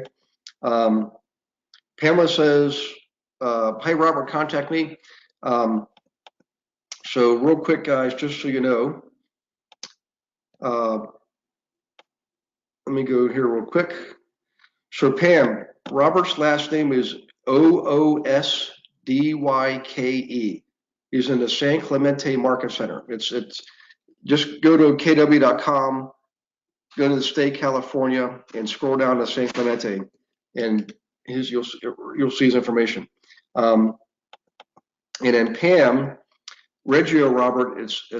Pamela says, hey, Robert, contact me. So real quick, guys, just so you know, let me go here real quick. So Pam, Robert's last name is Oosdyke. He's in the San Clemente Market Center. It's just go to kw.com, go to the state California, and scroll down to San Clemente, and you'll see his information. And then Pam Reggio, Robert, it's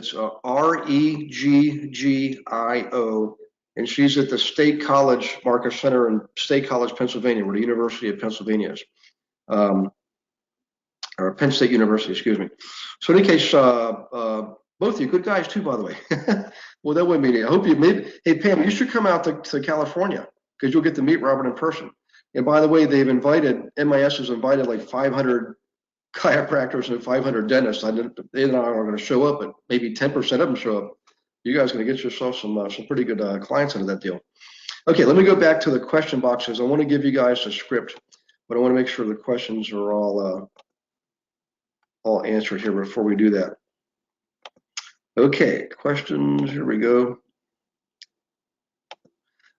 Reggio, and she's at the State College Market Center in State College, Pennsylvania, where the University of Pennsylvania is, or Penn State University, excuse me. So in any case, both of you, good guys too, by the way. Well, that wouldn't mean it. I hope you hey, Pam, you should come out to California, because you'll get to meet Robert in person. And by the way, MIS has invited like 500 chiropractors and 500 dentists. They're not going to show up, but maybe 10% of them show up. You guys are going to get yourself some pretty good clients out of that deal. Okay, let me go back to the question boxes. I want to give you guys a script, but I want to make sure the questions are all answered here before we do that. Okay, questions, here we go.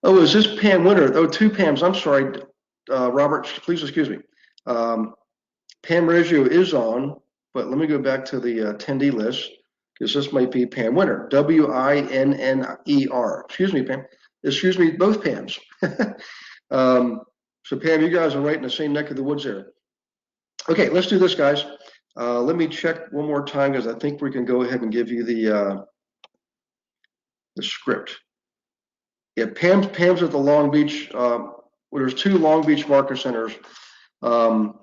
Oh, is this Pam Winter? Oh, two Pams, I'm sorry. Robert, please excuse me. Pam Reggio is on, but let me go back to the attendee list, because this might be Pam Winter, Winner. Excuse me, Pam. Excuse me, both Pams. So Pam, you guys are right in the same neck of the woods there. Okay, let's do this, guys. Let me check one more time, because I think we can go ahead and give you the script. Yeah, Pam's at the Long Beach. There's two Long Beach market centers. I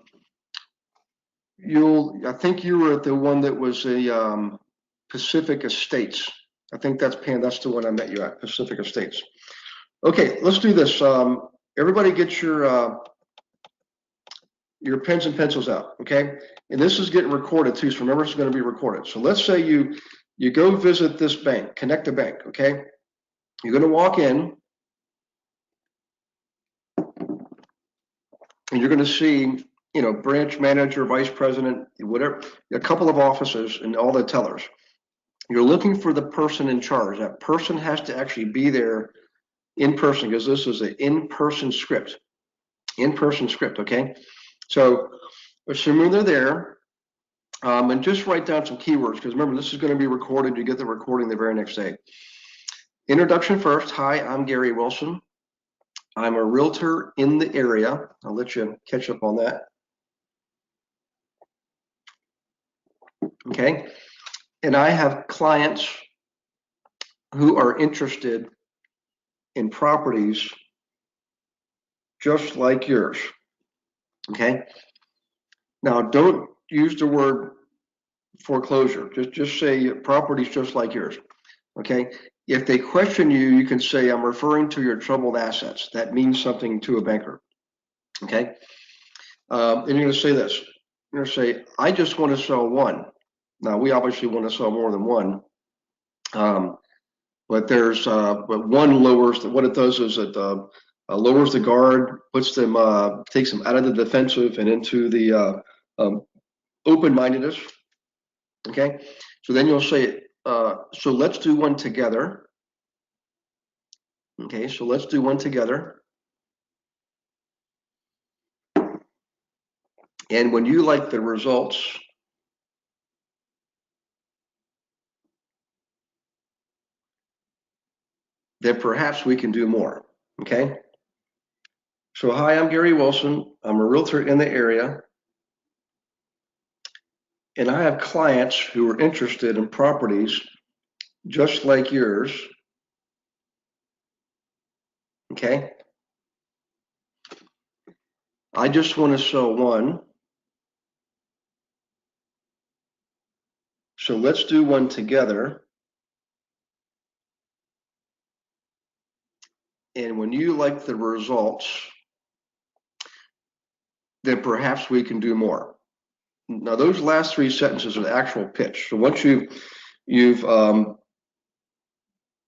think you were at the one that was a Pacific Estates. I think that's Pam. That's the one I met you at, Pacific Estates. Okay, let's do this. Everybody get your pens and pencils out, okay? And this is getting recorded too, so remember it's going to be recorded. So let's say you go visit this bank, Connect the Bank, okay? You're going to walk in, and you're going to see, branch manager, vice president, whatever, a couple of offices and all the tellers. You're looking for the person in charge. That person has to actually be there in person, because this is an in-person script. In-person script, okay? So assuming they're there, and just write down some keywords, because remember, this is going to be recorded. You get the recording the very next day. Introduction first. Hi, I'm Gary Wilson. I'm a realtor in the area. I'll let you catch up on that. Okay. And I have clients who are interested in properties just like yours. Okay. Now, don't use the word foreclosure. Just say properties just like yours. Okay. If they question you, you can say, I'm referring to your troubled assets. That means something to a banker. Okay. And you're going to say this. You're going to say, I just want to sell one. Now, we obviously want to sell more than one. But one lowers, what it does is it lowers the guard, takes them out of the defensive and into the open-mindedness. Okay. So then you'll say, so let's do one together. Okay. So let's do one together. And when you like the results, then perhaps we can do more. Okay. So hi, I'm Gary Wilson. I'm a realtor in the area. And I have clients who are interested in properties just like yours. Okay. I just want to sell one. So let's do one together. And when you like the results, then perhaps we can do more. Now, those last three sentences are the actual pitch. So once you've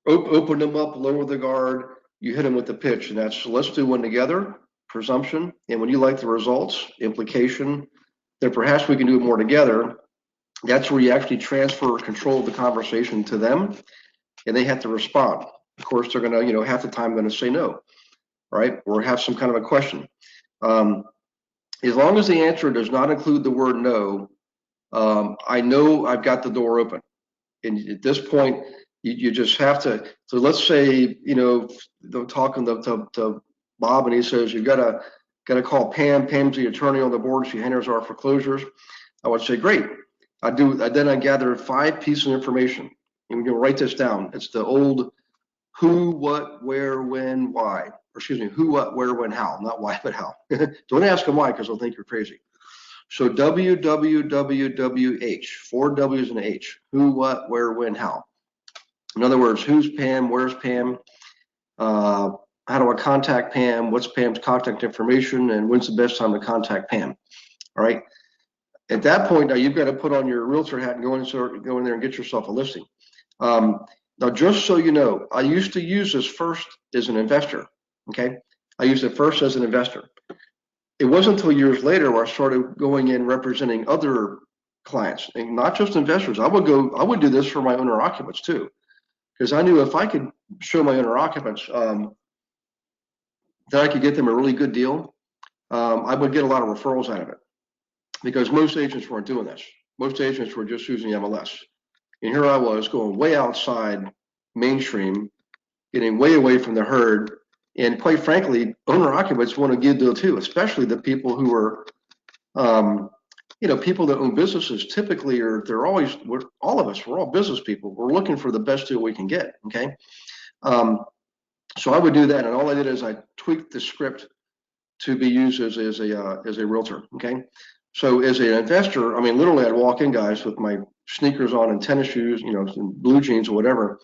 opened them up, lowered the guard, you hit them with the pitch, and that's, so let's do one together, presumption. And when you like the results, implication, then perhaps we can do more together. That's where you actually transfer control of the conversation to them, and they have to respond. Of course, they're going to, half the time going to say no, right? Or have some kind of a question. As long as the answer does not include the word no, I know I've got the door open. And at this point, you just have to. So let's say, they're talking to Bob, and he says, you've got to call Pam. Pam's the attorney on the board. She handles our foreclosures. I would say, great. Then I gathered 5 pieces of information. And we can write this down. It's the old who, what, where, when, why. Or excuse me, who, what, where, when, how. Not why, but how. Don't ask them why, because they'll think you're crazy. So W, W, W, W, H. 4 W's and an H. Who, what, where, when, how. In other words, who's Pam? Where's Pam? How do I contact Pam? What's Pam's contact information? And when's the best time to contact Pam? All right. At that point, now you've got to put on your realtor hat and go in there and get yourself a listing. Now, just so you know, I used to use this first as an investor. Okay. I used it first as an investor. It wasn't until years later where I started going in representing other clients, and not just investors. I would do this for my owner occupants too, because I knew if I could show my owner occupants that I could get them a really good deal, I would get a lot of referrals out of it, because most agents weren't doing this. Most agents were just using MLS. And here I was going way outside mainstream, getting way away from the herd. And quite frankly, owner occupants want a good deal too, especially the people who are, people that own businesses typically all of us, we're all business people. We're looking for the best deal we can get, okay? So I would do that, and all I did is I tweaked the script to be used as a realtor, okay? So as an investor, I mean, literally I'd walk in, guys, with my sneakers on and tennis shoes, and blue jeans or whatever,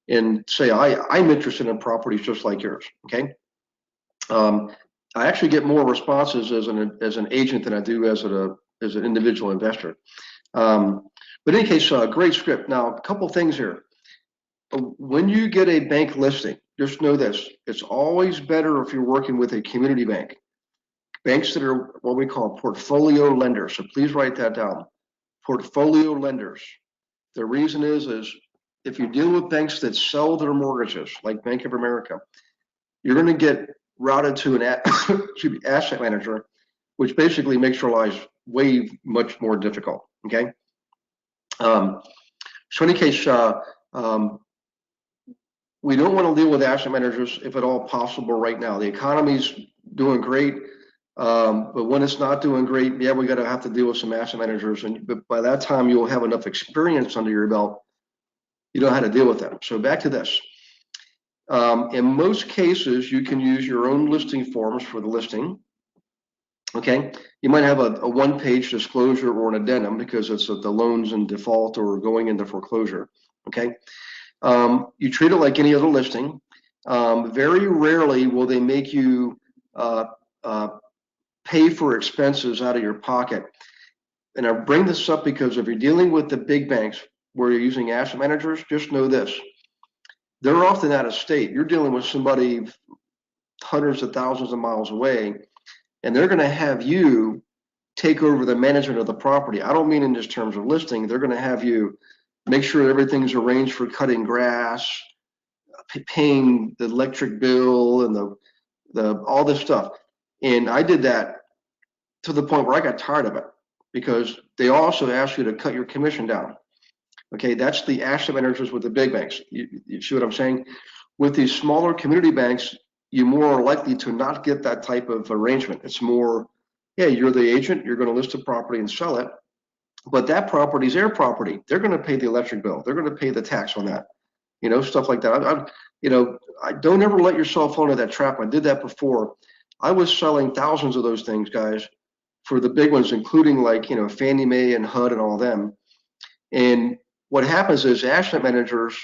and say, I'm interested in properties just like yours, okay? I actually get more responses as an agent than I do as an individual investor. But in any case, great script. Now, a couple things here. When you get a bank listing, just know this, it's always better if you're working with a community bank. Banks that are what we call portfolio lenders. So please write that down. Portfolio lenders. The reason is if you deal with banks that sell their mortgages, like Bank of America, you're going to get routed to an asset manager, which basically makes your lives way much more difficult. Okay. So in any case, we don't want to deal with asset managers if at all possible right now. The economy's doing great, but when it's not doing great, yeah, we got to have to deal with some asset managers. But by that time, you'll have enough experience under your belt you know how to deal with them. So back to this. In most cases, you can use your own listing forms for the listing. Okay, you might have a one-page disclosure or an addendum because it's the loans in default or going into foreclosure. Okay, you treat it like any other listing. Very rarely will they make you pay for expenses out of your pocket. And I bring this up because if you're dealing with the big banks where you're using asset managers, just know this. They're often out of state. You're dealing with somebody hundreds of thousands of miles away, and they're going to have you take over the management of the property. I don't mean in just terms of listing. They're going to have you make sure everything's arranged for cutting grass, paying the electric bill, and the all this stuff. And I did that to the point where I got tired of it because they also ask you to cut your commission down. Okay, that's the asset managers with the big banks. You see what I'm saying? With these smaller community banks, you're more likely to not get that type of arrangement. It's more, yeah, you're the agent, you're going to list a property and sell it, but that property is their property. They're going to pay the electric bill. They're going to pay the tax on that. You know, stuff like that. I don't ever let yourself fall into that trap. I did that before. I was selling thousands of those things, guys, for the big ones, including like, Fannie Mae and HUD and all them. And what happens is asset managers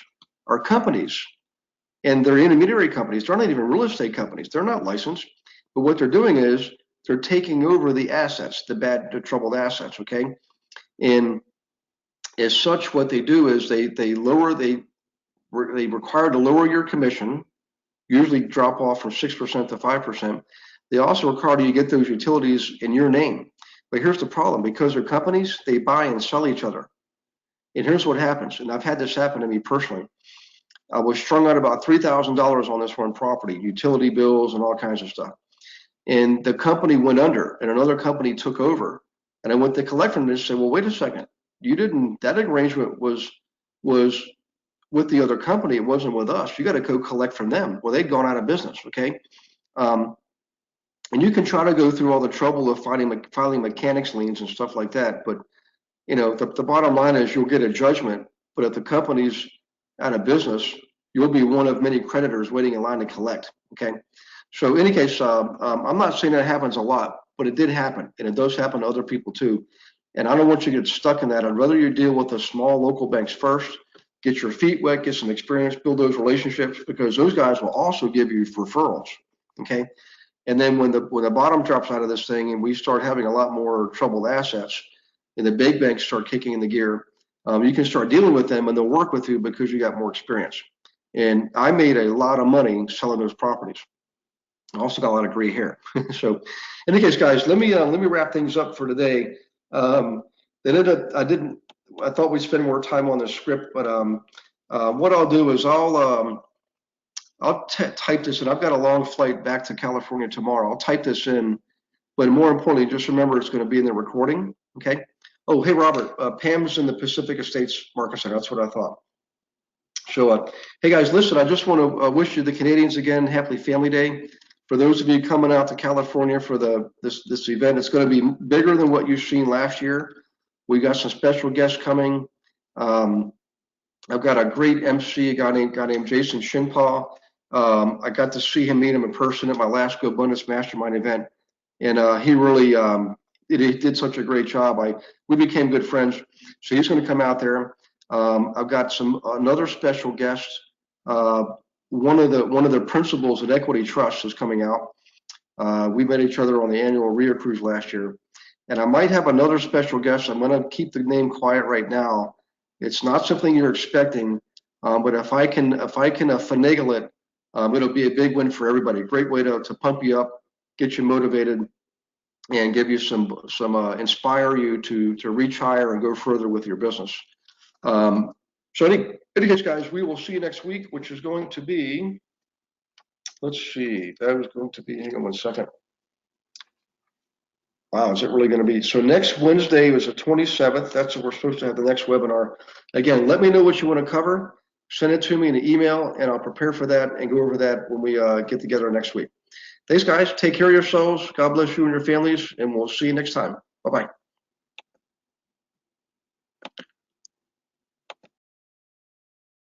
are companies, and they're intermediary companies. They're not even real estate companies. They're not licensed. But what they're doing is they're taking over the assets, the troubled assets, okay? And as such, what they do is they require to lower your commission, usually drop off from 6% to 5%. They also require you get those utilities in your name. But here's the problem. Because they're companies, they buy and sell each other. And here's what happens, and I've had this happen to me personally. I was strung out about $3,000 on this one property, utility bills and all kinds of stuff. And the company went under, and another company took over. And I went to collect from this and said, well, wait a second. That arrangement was with the other company. It wasn't with us. You got to go collect from them. Well, they'd gone out of business, okay? And you can try to go through all the trouble of filing mechanics liens and stuff like that. But, the bottom line is you'll get a judgment. But if the company's out of business, you'll be one of many creditors waiting in line to collect, okay? So in any case, I'm not saying that happens a lot, but it did happen. And it does happen to other people too. And I don't want you to get stuck in that. I'd rather you deal with the small local banks first, get your feet wet, get some experience, build those relationships, because those guys will also give you referrals, okay? And then when the bottom drops out of this thing and we start having a lot more troubled assets and the big banks start kicking in the gear, you can start dealing with them and they'll work with you because you got more experience. And I made a lot of money selling those properties. I also got a lot of gray hair. So in any case, guys, let me wrap things up for today. I thought we'd spend more time on the script, but what I'll do is I'll type this in. I've got a long flight back to California tomorrow. I'll type this in, but more importantly, just remember it's going to be in the recording, okay? Oh, hey, Robert, Pam's in the Pacific Estates Market Center. That's what I thought. So, hey, guys, listen, I just want to wish you, the Canadians, again, happy Family Day. For those of you coming out to California for this event, it's going to be bigger than what you've seen last year. We got some special guests coming. I've got a great MC, a guy named Jason Shinpaw. I got to see him, meet him in person at my last Go Abundance Mastermind event. And he really he did such a great job. We became good friends. So he's going to come out there. I've got another special guest. One of the principals at Equity Trust is coming out. We met each other on the annual Rio Cruise last year. And I might have another special guest. I'm going to keep the name quiet right now. It's not something you're expecting, but if I can finagle it, it'll be a big win for everybody. Great way to pump you up, get you motivated, and give you some inspire you to reach higher and go further with your business. So anyways, guys, we will see you next week, which is going to be, let's see, that was going to be, hang on one second. Wow, is it really going to be? So next Wednesday is the 27th. That's what we're supposed to have the next webinar. Again, let me know what you want to cover. Send it to me in an email, and I'll prepare for that and go over that when we get together next week. Thanks, guys. Take care of yourselves. God bless you and your families, and we'll see you next time. Bye-bye.